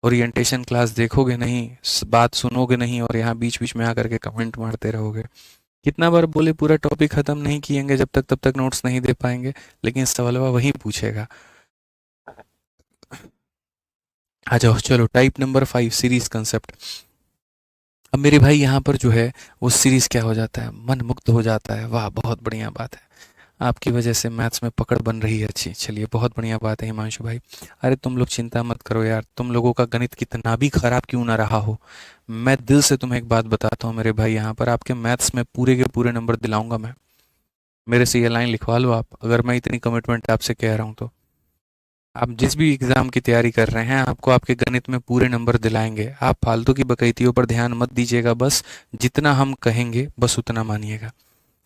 ओरिएंटेशन क्लास देखोगे नहीं, बात सुनोगे नहीं, और यहाँ बीच बीच में आकर के कमेंट मारते रहोगे। कितना बार बोले पूरा टॉपिक खत्म नहीं किएंगे जब तक, तब तक नोट्स नहीं दे पाएंगे, लेकिन सवालवा वही पूछेगा। आ जाओ, चलो टाइप नंबर 5, सीरीज कंसेप्ट। अब मेरे भाई यहाँ पर जो है वो सीरीज क्या हो जाता है, मन मुक्त हो जाता है। वाह, बहुत बढ़िया बात है, आपकी वजह से मैथ्स में पकड़ बन रही है अच्छी। चलिए, बहुत बढ़िया बात है हिमांशु भाई। अरे तुम लोग चिंता मत करो यार, तुम लोगों का गणित कितना भी खराब क्यों ना रहा हो, मैं दिल से तुम्हें एक बात बताता हूँ मेरे भाई, यहाँ पर आपके मैथ्स में पूरे के पूरे नंबर दिलाऊंगा मैं। मेरे से ये लाइन लिखवा लो आप, अगर मैं इतनी कमिटमेंट आपसे कह रहा हूँ तो। आप जिस भी एग्ज़ाम की तैयारी कर रहे हैं, आपको आपके गणित में पूरे नंबर दिलाएंगे। आप फालतू की बकैतियों पर ध्यान मत दीजिएगा, बस जितना हम कहेंगे बस उतना मानिएगा।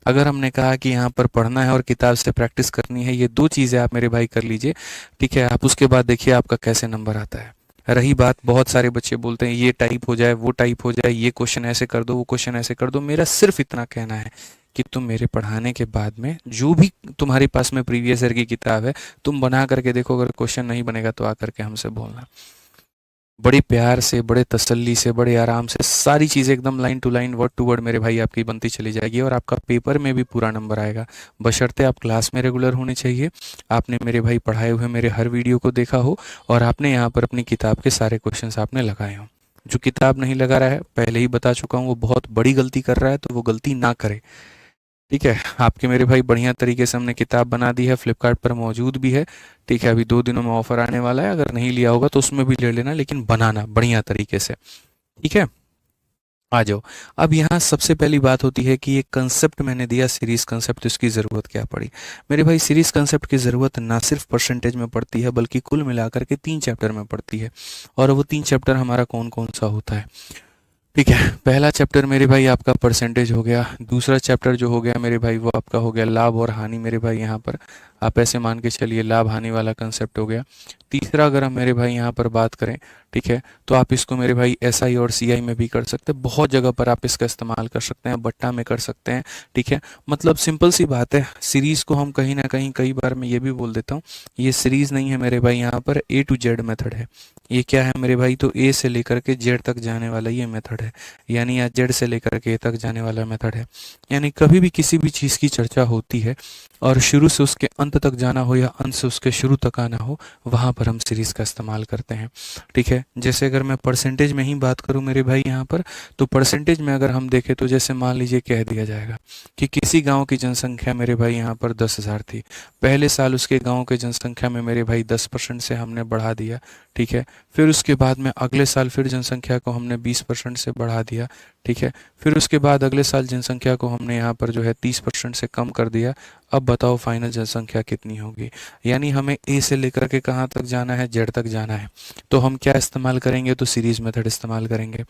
अगर हमने कहा कि यहाँ पर पढ़ना है और किताब से प्रैक्टिस करनी है, ये दो चीज़ें आप मेरे भाई कर लीजिए, ठीक है। आप उसके बाद देखिए आपका कैसे नंबर आता है। रही बात, बहुत सारे बच्चे बोलते हैं ये टाइप हो जाए, वो टाइप हो जाए, ये क्वेश्चन ऐसे कर दो, वो क्वेश्चन ऐसे कर दो। मेरा सिर्फ इतना कहना है कि तुम मेरे पढ़ाने के बाद में जो भी तुम्हारे पास में प्रीवियस ईयर की किताब है, तुम बना करके देखो। अगर क्वेश्चन नहीं बनेगा तो आकर के हमसे बोलना। बड़े प्यार से, बड़े तसल्ली से, बड़े आराम से सारी चीज़ें एकदम line to line, word to word मेरे भाई आपकी बनती चली जाएगी, और आपका पेपर में भी पूरा नंबर आएगा। बशर्ते आप क्लास में रेगुलर होने चाहिए, आपने मेरे भाई पढ़ाए हुए मेरे हर वीडियो को देखा हो, और आपने यहाँ पर अपनी किताब के सारे क्वेश्चंस आपने लगाए हों। जो किताब नहीं लगा रहा है, पहले ही बता चुका हूँ, वो बहुत बड़ी गलती कर रहा है, तो वो गलती ना करे, ठीक है। आपके मेरे भाई बढ़िया तरीके से हमने किताब बना दी है, फ्लिपकार्ट पर मौजूद भी है, ठीक है। अभी 2 दिनों में ऑफर आने वाला है, अगर नहीं लिया होगा तो उसमें भी ले लेना, लेकिन बनाना बढ़िया तरीके से, ठीक है। आ जाओ। अब यहाँ सबसे पहली बात होती है कि ये कंसेप्ट मैंने दिया सीरीज कंसेप्ट, तो इसकी ज़रूरत क्या पड़ी मेरे भाई। सीरीज कंसेप्ट की ज़रूरत ना सिर्फ परसेंटेज में पड़ती है, बल्कि कुल मिलाकर के 3 चैप्टर में पड़ती है। और वो 3 चैप्टर हमारा कौन कौन सा होता है, ठीक है। पहला चैप्टर मेरे भाई आपका परसेंटेज हो गया। दूसरा चैप्टर जो हो गया मेरे भाई वो आपका हो गया लाभ और हानि। मेरे भाई यहाँ पर आप ऐसे मान के चलिए लाभ हानि वाला कंसेप्ट हो गया। तीसरा अगर हम मेरे भाई यहाँ पर बात करें, ठीक है, तो आप इसको मेरे भाई एसआई और सीआई में भी कर सकते हैं। बहुत जगह पर आप इसका इस्तेमाल कर सकते हैं, बट्टा में कर सकते हैं, ठीक है। मतलब सिंपल सी बात है, सीरीज़ को हम कहीं ना कहीं, कई बार मैं ये भी बोल देता हूँ, ये सीरीज़ नहीं है मेरे भाई, यहाँ पर ए टू जेड मेथड है। ये क्या है मेरे भाई, तो ए से लेकर के जेड तक जाने वाला ये मेथड है, यानी या जेड से लेकर के ए तक जाने वाला मेथड है। यानी कभी भी किसी भी चीज़ की चर्चा होती है और शुरू से उसके अंत तक जाना हो या अंत से उसके शुरू तक आना हो, वहाँ पर हम सीरीज़ का इस्तेमाल करते हैं, ठीक है। जैसे अगर मैं परसेंटेज में ही बात करूँ मेरे भाई यहाँ पर, तो परसेंटेज में अगर हम देखें, तो जैसे मान लीजिए कह दिया जाएगा कि किसी गांव की जनसंख्या मेरे भाई यहाँ पर 10,000 थी। पहले साल उसके गांव के जनसंख्या में मेरे भाई 10% से हमने बढ़ा दिया, ठीक है। फिर उसके बाद में अगले साल फिर जनसंख्या को हमने 20% से बढ़ा दिया, ठीक है। फिर उसके बाद अगले साल जनसंख्या को हमने यहाँ पर जो है 30% से कम कर दिया। अब बताओ फाइनल जनसंख्या कितनी होगी। यानी हमें ए से लेकर के कहाँ तक जाना है, जेड तक जाना है, तो हम क्या इस्तेमाल करेंगे, तो सीरीज मेथड इस्तेमाल करेंगे।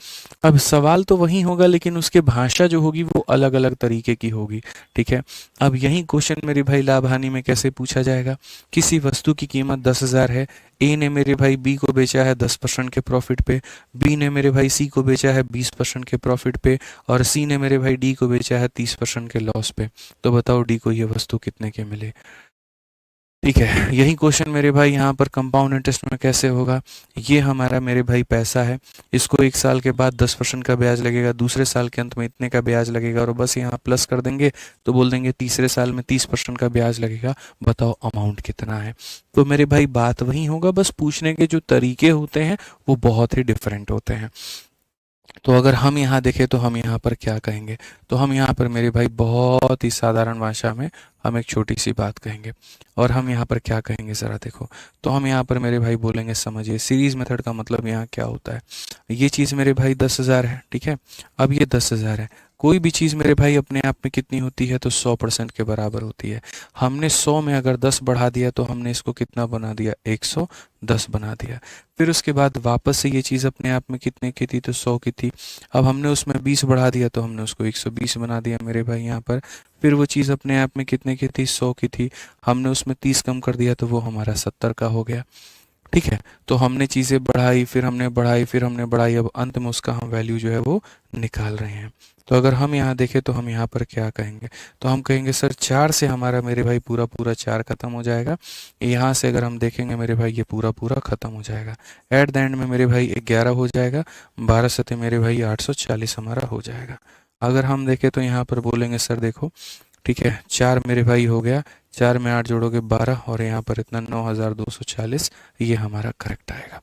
अब सवाल तो वही होगा, लेकिन उसकी भाषा जो होगी वो अलग अलग तरीके की होगी, ठीक है। अब यही क्वेश्चन मेरे भाई लाभ हानि में कैसे पूछा जाएगा। किसी वस्तु की कीमत 10,000 है, ए ने मेरे भाई बी को बेचा है 10% के प्रॉफिट पे, बी ने मेरे भाई सी को बेचा है 20% के प्रॉफिट पे, और सी ने मेरे भाई डी को बेचा है 30% के लॉस पे। तो बताओ डी को ये वस्तु कितने के मिले, ठीक है। यही क्वेश्चन मेरे भाई यहाँ पर कंपाउंड इंटरेस्ट में कैसे होगा। ये हमारा मेरे भाई पैसा है, इसको 1 साल के बाद 10% का ब्याज लगेगा, दूसरे साल के अंत में इतने का ब्याज लगेगा, और बस यहाँ प्लस कर देंगे तो बोल देंगे तीसरे साल में 30% का ब्याज लगेगा। बताओ अमाउंट कितना है। तो मेरे भाई बात वही होगा, बस पूछने के जो तरीके होते हैं वो बहुत ही डिफरेंट होते हैं। तो अगर हम यहाँ देखें तो हम यहाँ पर क्या कहेंगे, तो हम यहाँ पर मेरे भाई बहुत ही साधारण भाषा में हम एक छोटी सी बात कहेंगे, और हम यहाँ पर क्या कहेंगे ज़रा देखो। तो हम यहाँ पर मेरे भाई बोलेंगे, समझिए सीरीज मेथड का मतलब यहाँ क्या होता है। ये चीज़ मेरे भाई 10,000 है, ठीक है। अब ये 10,000 है, कोई भी चीज़ मेरे भाई अपने आप में कितनी होती है, तो 100% के बराबर होती है। हमने 100 में अगर 10 बढ़ा दिया तो हमने इसको कितना बना दिया, 110 बना दिया। फिर उसके बाद वापस से ये चीज़ अपने आप में कितने की थी, तो 100 की थी। अब हमने उसमें 20 बढ़ा दिया तो हमने उसको 120 बना दिया मेरे भाई यहाँ पर। फिर वो चीज़ अपने आप में कितने की थी, 100 की थी, हमने उसमें 30 कम कर दिया तो वो हमारा 70 का हो गया, ठीक है। तो हमने चीज़ें बढ़ाई, फिर हमने बढ़ाई, फिर हमने बढ़ाई, अब अंत में उसका हम वैल्यू जो है वो निकाल रहे हैं। तो अगर हम यहाँ देखें तो हम यहाँ पर क्या कहेंगे, तो हम कहेंगे सर 4 से हमारा मेरे भाई पूरा पूरा 4 खत्म हो जाएगा। यहाँ से अगर हम देखेंगे मेरे भाई ये पूरा पूरा खत्म हो जाएगा। एट द एंड में मेरे भाई 11 हो जाएगा, 12 सते मेरे भाई 840 हमारा हो जाएगा। अगर हम देखें तो यहाँ पर बोलेंगे सर देखो, ठीक है, 4 मेरे भाई हो गया, 4 में 8 जोड़ोगे 12, और यहाँ पर इतना 9240, ये हमारा करेक्ट आएगा।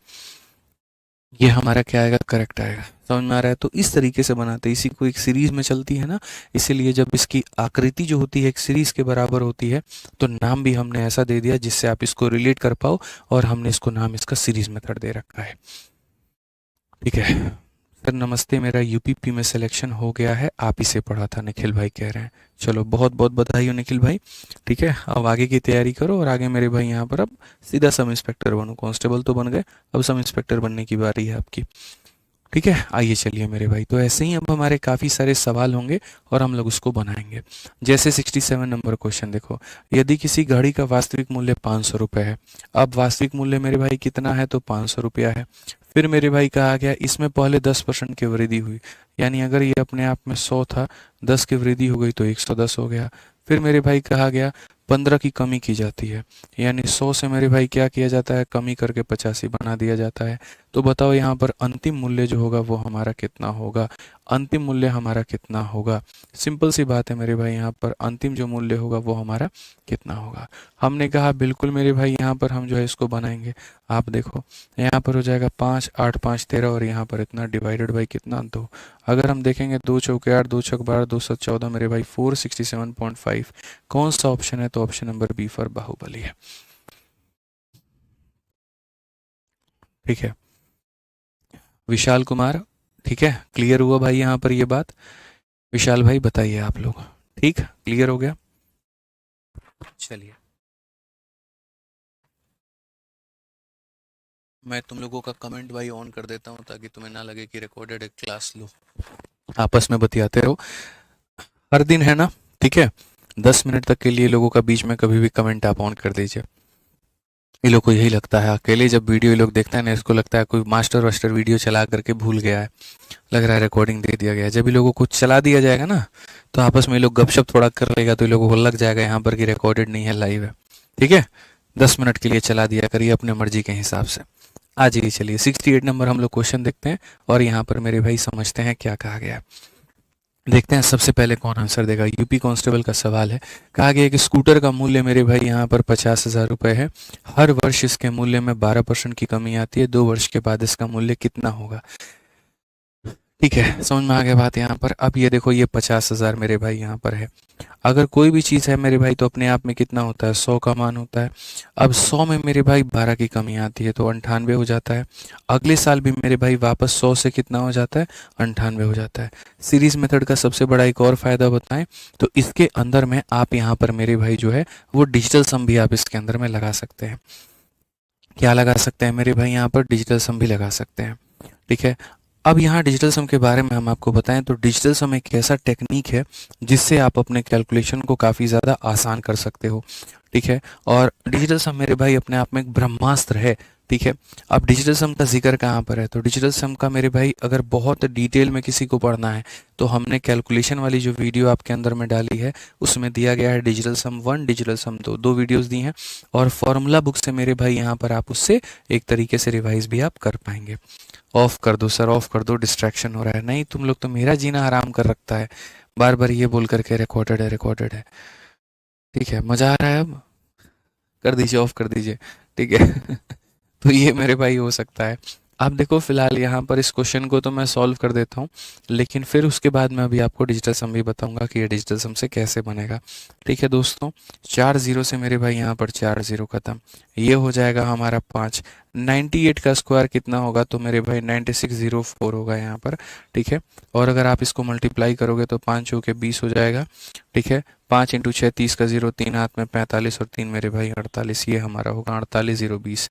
ये हमारा क्या आएगा, करेक्ट आएगा। समझ में आ रहा है? तो इस तरीके से बनाते हैं, इसी को एक सीरीज में चलती है ना, इसीलिए जब इसकी आकृति जो होती है एक सीरीज के बराबर होती है, तो नाम भी हमने ऐसा दे दिया जिससे आप इसको रिलेट कर पाओ, और हमने इसको नाम इसका सीरीज मेथड दे रखा है। ठीक है सर, नमस्ते, मेरा यूपीपी में सिलेक्शन हो गया है, आप इसे पढ़ा था, निखिल भाई कह रहे हैं। चलो बहुत बहुत बधाई हो निखिल भाई। ठीक है, अब आगे की तैयारी करो, और आगे मेरे भाई यहाँ पर अब सीधा सब इंस्पेक्टर बनो। कांस्टेबल तो बन गए, अब सब इंस्पेक्टर बनने की बारी है आपकी। ठीक है, आइए चलिए मेरे भाई, तो ऐसे ही अब हमारे काफ़ी सारे सवाल होंगे और हम लोग उसको बनाएंगे। जैसे 67 नंबर क्वेश्चन देखो, यदि किसी घड़ी का वास्तविक मूल्य 500 रुपये है, अब वास्तविक मूल्य मेरे भाई कितना है, तो 500 रुपया है। फिर मेरे भाई कहा गया इसमें पहले 10% की वृद्धि हुई, यानी अगर ये अपने आप में 100 था, 10 की वृद्धि हो गई तो 110 हो गया। फिर मेरे भाई कहा गया 15 की कमी की जाती है, यानी 100 से मेरे भाई क्या किया जाता है, कमी करके 85 बना दिया जाता है। तो बताओ यहाँ पर अंतिम मूल्य जो होगा वो हमारा कितना होगा, अंतिम मूल्य हमारा कितना होगा। सिंपल सी बात है मेरे भाई, यहाँ पर अंतिम जो मूल्य होगा वो हमारा कितना होगा। हमने कहा बिल्कुल मेरे भाई, यहाँ पर हम जो है इसको बनाएंगे। आप देखो यहाँ पर हो जाएगा 5 8 5 13, और यहाँ पर इतना डिवाइडेड बाई कितना, 2। अगर हम देखेंगे 2 चौके 8, 2 छक 12, 2 7 14 मेरे भाई 467.5। कौन सा ऑप्शन है, तो option number b for Baahubali है। ठीक है विशाल कुमार, ठीक है, क्लियर हुआ भाई यहाँ पर ये बात। विशाल भाई बताइए आप लोग, ठीक क्लियर हो गया। चलिए मैं तुम लोगों का कमेंट भाई ऑन कर देता हूँ, ताकि तुम्हें ना लगे कि रिकॉर्डेड एक क्लास लो, आपस में बतियाते रहो, हर दिन है ना। ठीक है, 10 मिनट तक के लिए लोगों का बीच में कभी भी कमेंट आप ऑन कर दीजिए। ये लोग को यही लगता है, अकेले जब वीडियो ये लोग देखते हैं ना, इसको लगता है कोई मास्टर वास्टर वीडियो चला करके भूल गया है, लग रहा है रिकॉर्डिंग दे दिया गया है। जब भी लोगों को चला दिया जाएगा ना, तो आपस में ये लोग गपशप थोड़ा कर लेगा, तो ये लोगों को लग जाएगा यहाँ पर कि रिकॉर्डेड नहीं है, लाइव है। ठीक है, 10 मिनट के लिए चला दिया करिए अपने मर्जी के हिसाब से। आ जाइए, चलिए 68 नंबर हम लोग क्वेश्चन देखते हैं, और यहाँ पर मेरे भाई समझते हैं क्या कहा गया है। देखते हैं सबसे पहले कौन आंसर देगा। यूपी कांस्टेबल का सवाल है। कहा गया कि स्कूटर का मूल्य मेरे भाई यहाँ पर 50,000 रुपये है, हर वर्ष इसके मूल्य में 12% की कमी आती है, 2 वर्ष के बाद इसका मूल्य कितना होगा। ठीक है, समझ में आ गया बात यहाँ पर। अब ये देखो, ये 50,000 मेरे भाई यहाँ पर है। अगर कोई भी चीज़ है मेरे भाई, तो अपने आप में कितना होता है, 100 का मान होता है। अब 100 में मेरे भाई 12 की कमी आती है, तो 98 हो जाता है। अगले साल भी मेरे भाई वापस 100 से कितना हो जाता है, 98 हो जाता है। सीरीज मेथड का सबसे बड़ा एक और फायदा बताएं, तो इसके अंदर में आप यहाँ पर मेरे भाई जो है वो डिजिटल सम भी आप इसके अंदर में लगा सकते हैं। क्या लगा सकते हैं मेरे भाई, यहाँ पर डिजिटल सम भी लगा सकते हैं। ठीक है, अब यहाँ डिजिटल सम के बारे में हम आपको बताएं, तो डिजिटल सम एक ऐसा टेक्निक है जिससे आप अपने कैलकुलेशन को काफ़ी ज़्यादा आसान कर सकते हो। ठीक है, और डिजिटल सम मेरे भाई अपने आप में एक ब्रह्मास्त्र है। ठीक है, अब डिजिटल सम का जिक्र कहाँ पर है, तो डिजिटल सम का मेरे भाई अगर बहुत डिटेल में किसी को पढ़ना है, तो हमने कैलकुलेशन वाली जो वीडियो आपके अंदर में डाली है, उसमें दिया गया है डिजिटल सम 1 डिजिटल सम 2, दो वीडियोज़ दी हैं, और फॉर्मूला बुक से मेरे भाई यहाँ पर आप उससे एक तरीके से रिवाइज भी आप कर पाएंगे। ऑफ कर दो सर, ऑफ कर दो, डिस्ट्रैक्शन हो रहा है। नहीं, तुम लोग तो मेरा जीना हराम कर रखता है, बार बार ये बोल करके रिकॉर्डेड है रिकॉर्डेड है। ठीक है, मज़ा आ रहा है, अब कर दीजिए, ऑफ कर दीजिए। ठीक है तो ये मेरे भाई हो सकता है। अब देखो फिलहाल यहाँ पर इस क्वेश्चन को तो मैं सॉल्व कर देता हूँ, लेकिन फिर उसके बाद मैं अभी आपको डिजिटल सम भी बताऊंगा कि ये डिजिटल सम से कैसे बनेगा। ठीक है दोस्तों, 4 0 से मेरे भाई यहाँ पर 4 0 खत्म, ये हो जाएगा हमारा 5। 98 का स्क्वायर कितना होगा, तो मेरे भाई 9604 होगा यहाँ पर। ठीक है, और अगर आप इसको मल्टीप्लाई करोगे तो 5 चौके 20 हो जाएगा। ठीक है, 5 इंटू 6 30 का 0, 3 हाथ में 45, और 3 मेरे भाई 48, ये हमारा होगा 48 0 20।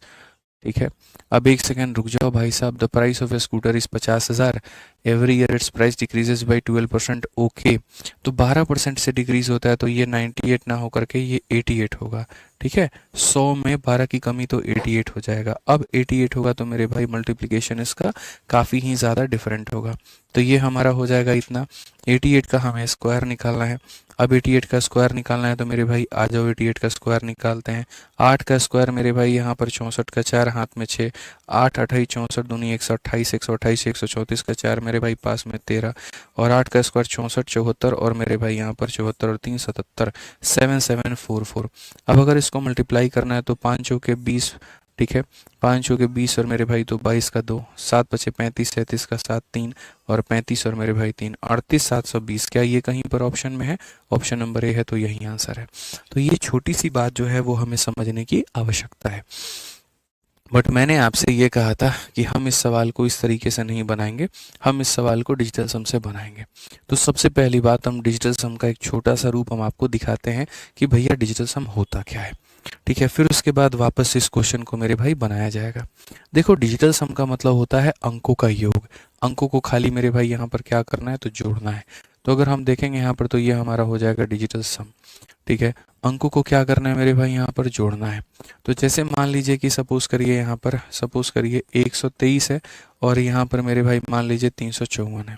ठीक है, अब एक सेकंड रुक जाओ भाई साहब। The price of A scooter is 50,000, every year it's price decreases by 12%। Okay, तो 12% से डिक्रीज होता है, तो ये 98 ना होकर के ये 88 होगा। ठीक है, 100 में 12 की कमी तो 88 हो जाएगा। अब 88 होगा तो मेरे भाई मल्टीप्लिकेशन इसका काफ़ी ही ज़्यादा डिफरेंट होगा, तो ये हमारा हो जाएगा इतना। 88 का हमें स्क्वायर निकालना है। अब 88 का स्क्वायर निकालना है तो मेरे भाई आ जाओ 88 का स्क्वायर निकालते हैं। 8 का स्क्वायर मेरे भाई यहाँ पर 64 का 4 हाथ में 6, 8 अठाई 64 दूनी 128, 128 134 का 4 मेरे भाई पास में 13, और 8 का स्क्वायर 64 74, और मेरे भाई यहाँ पर 74 और 3 77, 7744। अब अगर इसको मल्टीप्लाई करना है तो 5 चौके 20, ठीक है, 5 चौके 20 और मेरे भाई तो 22 का 2, 7 बचे 35, 37 का 7 3, और 35 और मेरे भाई 3, 38 720। क्या ये कहीं पर ऑप्शन में है? ऑप्शन नंबर ए है, तो यही आंसर है। तो ये छोटी सी बात जो है वो हमें समझने की आवश्यकता है। बट मैंने आपसे ये कहा था कि हम इस सवाल को इस तरीके से नहीं बनाएंगे, हम इस सवाल को डिजिटल सम से बनाएंगे। तो सबसे पहली बात, हम डिजिटल सम का एक छोटा सा रूप हम आपको दिखाते हैं कि भैया डिजिटल सम होता क्या है, ठीक है। फिर उसके बाद वापस इस क्वेश्चन को मेरे भाई बनाया जाएगा। देखो, डिजिटल सम का मतलब होता है अंकों का योग। अंकों को खाली मेरे भाई यहाँ पर क्या करना है, तो जोड़ना है। तो अगर हम देखेंगे यहाँ पर तो ये हमारा हो जाएगा डिजिटल सम, ठीक है। अंकों को क्या करना है मेरे भाई, यहाँ पर जोड़ना है। तो जैसे मान लीजिए कि सपोज करिए यहाँ पर, सपोज करिए 123 है, और यहाँ पर मेरे भाई मान लीजिए 354 है,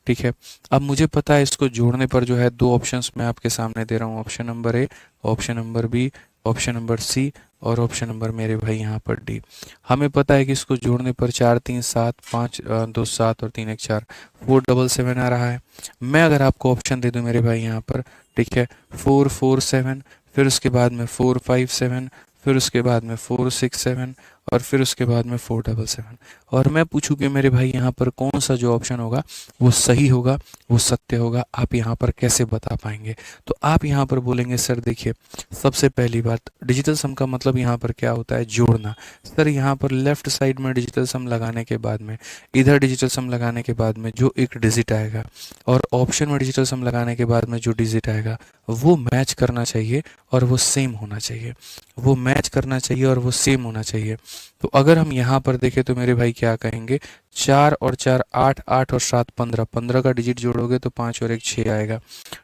ठीक है। अब मुझे पता है इसको जोड़ने पर जो है दो ऑप्शंस मैं आपके सामने दे रहा हूँ, option number A, option number B, option number C, और ऑप्शन नंबर मेरे भाई यहाँ पर डी। हमें पता है कि इसको जोड़ने पर 4 3 7, 5 2 7 और 3 1 4, 477 आ रहा है। मैं अगर आपको ऑप्शन दे दूं मेरे भाई यहाँ पर, ठीक है, 447, फिर उसके बाद में 457, फिर उसके बाद में 467, और फिर उसके बाद में 477, और मैं पूछूं कि मेरे भाई यहाँ पर कौन सा जो ऑप्शन होगा वो सही होगा, वो सत्य होगा, आप यहाँ पर कैसे बता पाएंगे? तो आप यहाँ पर बोलेंगे सर देखिए, सबसे पहली बात, डिजिटल सम का मतलब यहाँ पर क्या होता है, जोड़ना। सर यहाँ पर लेफ्ट साइड में डिजिटल सम लगाने के बाद में, इधर डिजिटल सम लगाने के बाद में जो एक डिजिट आएगा, और ऑप्शन में डिजिटल सम लगाने के बाद में जो डिजिट आएगा, वो मैच करना चाहिए और वो सेम होना चाहिए, वो मैच करना चाहिए और वो सेम होना चाहिए। तो अगर हम यहाँ पर देखें तो मेरे भाई क्या कहेंगे, 4 और 4 8, 8 और 7 15, 15 का डिजिट जोड़ोगे तो 5 और 1 6 आएगा,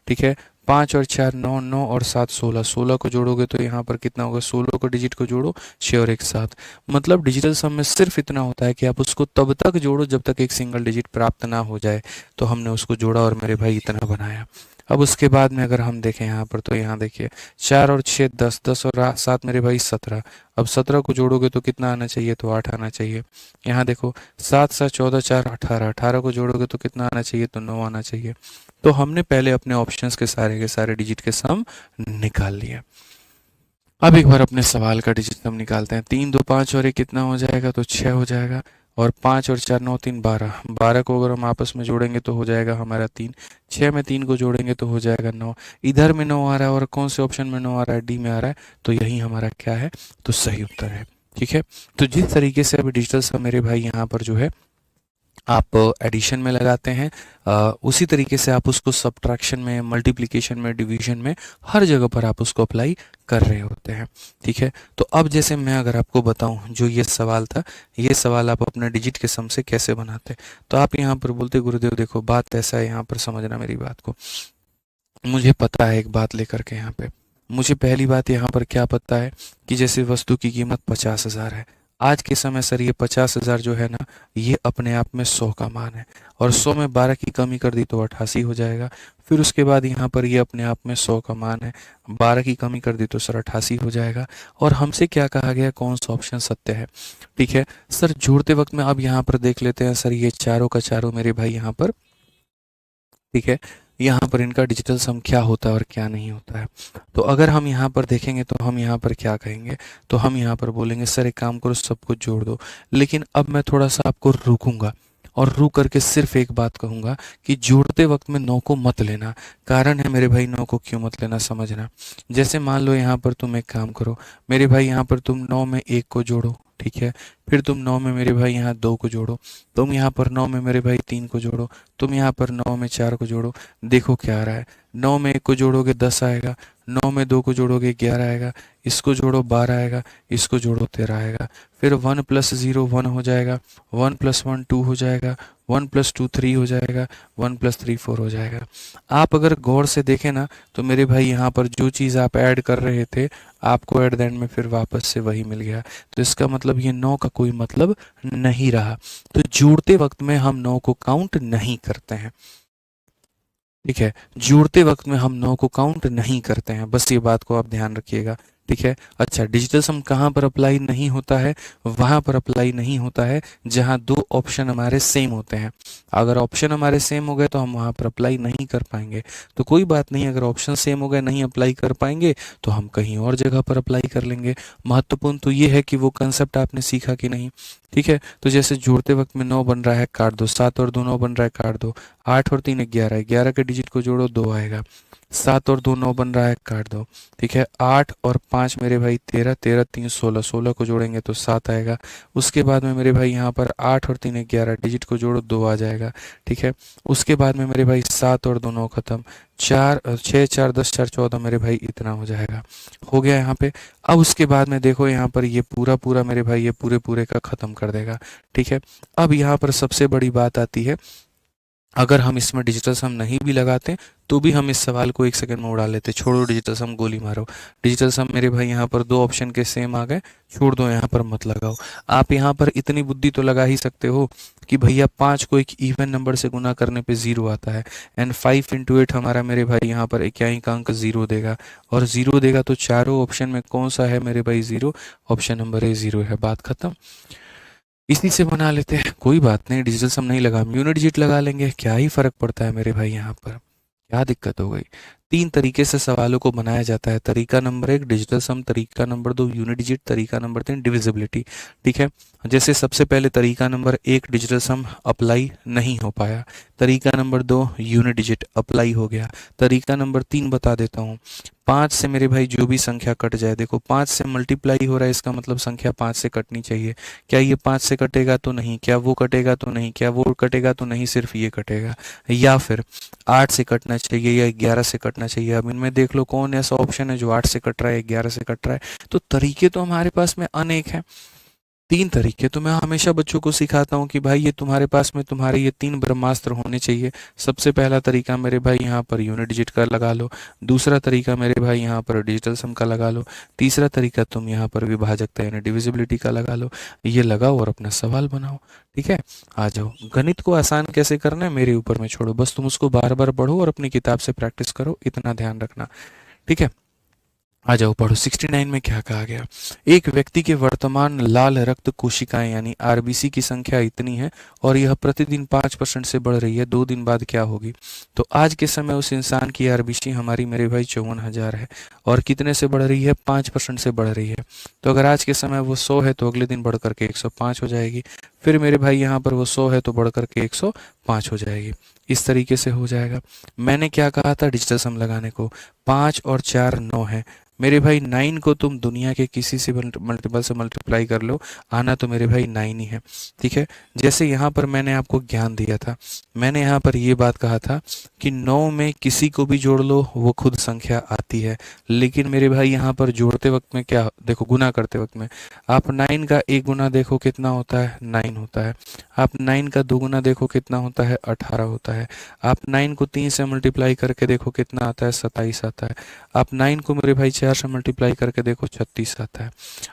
ठीक है। 5 और 4 9, 9 और 7 16, 16 को जोड़ोगे तो यहाँ पर कितना होगा, 16 को डिजिट को जोड़ो, 6 और 1 7। मतलब डिजिटल सम में सिर्फ इतना होता है कि आप उसको तब तक जोड़ो जब तक एक सिंगल डिजिट प्राप्त ना हो जाए। तो हमने उसको जोड़ा और मेरे भाई इतना बनाया। अब उसके बाद में अगर हम देखें यहाँ पर, तो यहाँ देखिए 4 और 6 10, 10 और 7 मेरे भाई 17। अब 17 को जोड़ोगे तो कितना आना चाहिए, तो 8 आना चाहिए। यहाँ देखो 7 7 14 4 18, 18 को जोड़ोगे तो कितना आना चाहिए, तो 9 आना चाहिए। तो हमने पहले अपने ऑप्शंस के सारे डिजिट के सम निकाल लिए। अब एक बार अपने सवाल का डिजिट सम निकालते हैं। 3 2 5 और 1 कितना हो जाएगा, तो 6 हो जाएगा। और 5 और 4 9 3 12, 12 को अगर हम आपस में जोड़ेंगे तो हो जाएगा हमारा 3, 6 में 3 को जोड़ेंगे तो हो जाएगा 9। इधर में 9 आ रहा है और कौन से ऑप्शन में 9 आ रहा है, डी में आ रहा है, तो यही हमारा क्या है, तो सही उत्तर है, ठीक है। तो जिस तरीके से अभी डिजिटल सम मेरे भाई यहाँ पर जो है आप एडिशन में लगाते हैं, उसी तरीके से आप उसको सब्ट्रैक्शन में, मल्टीप्लिकेशन में, डिवीजन में, हर जगह पर आप उसको अप्लाई कर रहे होते हैं, ठीक है। तो अब जैसे मैं अगर आपको बताऊं, जो ये सवाल था, ये सवाल आप अपने डिजिट के सम से कैसे बनाते, तो आप यहाँ पर बोलते गुरुदेव देखो बात ऐसा है, यहाँ पर समझना मेरी बात को। मुझे पता है एक बात लेकर के यहाँ पे, मुझे पहली बात यहाँ पर क्या पता है कि जैसे वस्तु की कीमत 50,000 है आज के समय। सर ये 50,000 जो है ना, ये अपने आप में 100 का मान है, और 100 में 12 की कमी कर दी तो 88 हो जाएगा। फिर उसके बाद यहाँ पर ये अपने आप में 100 का मान है, 12 की कमी कर दी तो सर 88 हो जाएगा। और हमसे क्या कहा गया, कौन सा ऑप्शन सत्य है, ठीक है। सर जोड़ते वक्त में अब यहाँ पर देख लेते हैं, सर ये चारों का चारों मेरे भाई यहाँ पर, ठीक है, यहाँ पर इनका डिजिटल सम क्या होता है और क्या नहीं होता है। तो अगर हम यहाँ पर देखेंगे तो हम यहाँ पर क्या कहेंगे, तो हम यहाँ पर बोलेंगे सर एक काम करो सब कुछ जोड़ दो। लेकिन अब मैं थोड़ा सा आपको रुकूंगा और रुक करके सिर्फ एक बात कहूंगा कि जोड़ते वक्त में 9 को मत लेना। कारण है मेरे भाई 9 को क्यों मत लेना, समझना। जैसे मान लो यहाँ पर तुम एक काम करो मेरे भाई, यहाँ पर तुम 9 में 1 को जोड़ो, ठीक है। फिर तुम 9 में मेरे भाई यहाँ 2 को जोड़ो, तुम यहाँ पर 9 में मेरे भाई 3 को जोड़ो, तुम यहाँ पर 9 में 4 को जोड़ो। देखो क्या आ रहा है, 9 में 1 को जोड़ोगे 10 आएगा, 9 में 2 को जोड़ोगे 11 आएगा, इसको जोड़ो 12 आएगा, इसको जोड़ो 13 आएगा। फिर 1 + 0 1 हो जाएगा, 1 + 1 2 हो जाएगा, 1 + 2 3 हो जाएगा, 1 + 3 4 हो जाएगा। आप अगर गौर से देखें ना तो मेरे भाई यहाँ पर जो चीज़ आप ऐड कर रहे थे आपको एट द एंड में फिर वापस से वही मिल गया। तो इसका मतलब ये 9 का कोई मतलब नहीं रहा। तो जोड़ते वक्त में हम 9 को काउंट नहीं करते हैं। ठीक है, जोड़ते वक्त में हम 9 को काउंट नहीं करते हैं, बस ये बात को आप ध्यान रखिएगा। ठीक है, अच्छा, डिजिटल सम कहाँ पर अप्लाई नहीं होता है? वहां पर अप्लाई नहीं होता है जहां दो ऑप्शन हमारे सेम होते हैं। अगर ऑप्शन हमारे सेम हो गए तो हम वहां पर अप्लाई नहीं कर पाएंगे। तो कोई बात नहीं, अगर ऑप्शन सेम हो गए नहीं अप्लाई कर पाएंगे तो हम कहीं और जगह पर अप्लाई कर लेंगे। महत्वपूर्ण तो ये है कि वो कंसेप्ट आपने सीखा कि नहीं। ठीक है, तो जैसे जोड़ते वक्त में 9 बन रहा है, काट दो। 7 और 2 9 बन रहा है, काट दो। 8 और 3 11, 11 के डिजिट को जोड़ो, 2 आएगा। 7 और 2 9 बन रहा है, काट दो। ठीक है, 8 और 5 मेरे भाई 13, 13 3 16, 16 को जोड़ेंगे तो 7 आएगा। उसके बाद में मेरे भाई यहाँ पर 8 और 3 11, डिजिट को जोड़ो, 2 आ जाएगा। ठीक है, उसके बाद में मेरे भाई 7 और 2 9 खत्म। 4 6 4 10 4 14 मेरे भाई इतना हो जाएगा। हो गया यहाँ पे। अब उसके बाद में देखो यहाँ पर ये पूरा पूरा मेरे भाई ये पूरे पूरे का खत्म कर देगा। ठीक है, अब यहाँ पर सबसे बड़ी बात आती है, अगर हम इसमें डिजिटल सम नहीं भी लगाते तो भी हम इस सवाल को एक सेकंड में उड़ा लेते। छोड़ो डिजिटल सम, गोली मारो। डिजिटल सम मेरे भाई यहाँ पर दो ऑप्शन के सेम आ गए, छोड़ दो, यहाँ पर मत लगाओ। आप यहाँ पर इतनी बुद्धि तो लगा ही सकते हो कि भैया 5 को एक इवन नंबर से गुना करने पे 0 आता है, एंड 5 इंटू 8 हमारा मेरे भाई यहाँ पर इक्याई का अंक 0 देगा, और 0 देगा तो चारों ऑप्शन में कौन सा है मेरे भाई 0? ऑप्शन नंबर ए 0 है। बात खत्म। इसी से बना लेते हैं, कोई बात नहीं, डिजिटल सम नहीं लगा, यूनिट डिजिट लगा लेंगे, क्या ही फर्क पड़ता है मेरे भाई यहाँ पर, क्या दिक्कत हो गई। 3 तरीके से सवालों को बनाया जाता है। तरीका नंबर 1 डिजिटल सम, तरीका नंबर 2 यूनिट डिजिट, तरीका नंबर 3 डिविजिबिलिटी। ठीक है, जैसे सबसे पहले तरीका नंबर 1 डिजिटल सम अप्लाई नहीं हो पाया, तरीका नंबर 2 यूनिट डिजिट अप्लाई हो गया, तरीका नंबर 3 बता देता हूँ। 5 से मेरे भाई जो भी संख्या कट जाए, देखो 5 से मल्टीप्लाई हो रहा है, इसका मतलब संख्या 5 से कटनी चाहिए। क्या ये 5 से कटेगा तो नहीं, क्या वो कटेगा तो नहीं, क्या वो कटेगा तो नहीं, सिर्फ ये कटेगा। या फिर 8 से कटना चाहिए या 11 से कटना चाहिए। अब इनमें देख लो कौन ऐसा ऑप्शन है जो 8 से कट रहा है, 11 से कट रहा है। तो तरीके तो हमारे पास में अनेक हैं। 3 तरीके तो मैं हमेशा बच्चों को सिखाता हूँ कि भाई ये तुम्हारे पास में तुम्हारे ये 3 ब्रह्मास्त्र होने चाहिए। सबसे पहला तरीका मेरे भाई यहाँ पर यूनिट डिजिट का लगा लो, दूसरा तरीका मेरे भाई यहाँ पर डिजिटल सम का लगा लो, तीसरा तरीका तुम यहाँ पर विभाजकता यानी डिविजिबिलिटी का लगा लो। ये लगाओ और अपना सवाल बनाओ। ठीक है, आ जाओ। गणित को आसान कैसे करना है मेरे ऊपर में छोड़ो, बस तुम उसको बार बार पढ़ो और अपनी किताब से प्रैक्टिस करो, इतना ध्यान रखना। ठीक है, आ जाओ पढ़ो। 69 में क्या कहा गया? एक व्यक्ति के वर्तमान लाल रक्त कोशिकाएं यानी आरबीसी की संख्या इतनी है और यह प्रतिदिन 5% से बढ़ रही है, 2 दिन बाद क्या होगी? तो आज के समय उस इंसान की आरबीसी हमारी मेरे भाई 54,000 है, और कितने से बढ़ रही है? 5% से बढ़ रही है। तो अगर आज के समय वो 100 है तो अगले दिन बढ़ करके 105 हो जाएगी। फिर मेरे भाई यहाँ पर वो 100 है तो बढ़ करके 105 हो जाएगी। इस तरीके से हो जाएगा। मैंने क्या कहा था डिजिटल सम लगाने को? 5 और 4 9 है मेरे भाई। 9 को तुम दुनिया के किसी से मल्टीपल से मल्टीप्लाई कर लो, आना तो मेरे भाई 9 ही है। ठीक है, जैसे यहाँ पर मैंने आपको ज्ञान दिया था, मैंने यहाँ पर ये बात कहा था कि 9 में किसी को भी जोड़ लो वो खुद संख्या आती है। लेकिन मेरे भाई यहाँ पर जोड़ते वक्त में क्या देखो, गुना करते वक्त में आप 9 का 1 गुना देखो कितना होता है? 9 होता है। आप 9 का 2 गुना देखो कितना होता है? 18 होता है। आप 9 को 3 से मल्टीप्लाई करके देखो कितना आता है? 27 आता है। आप 9 को मेरे भाई 4 से मल्टीप्लाई करके देखो 36 आता है।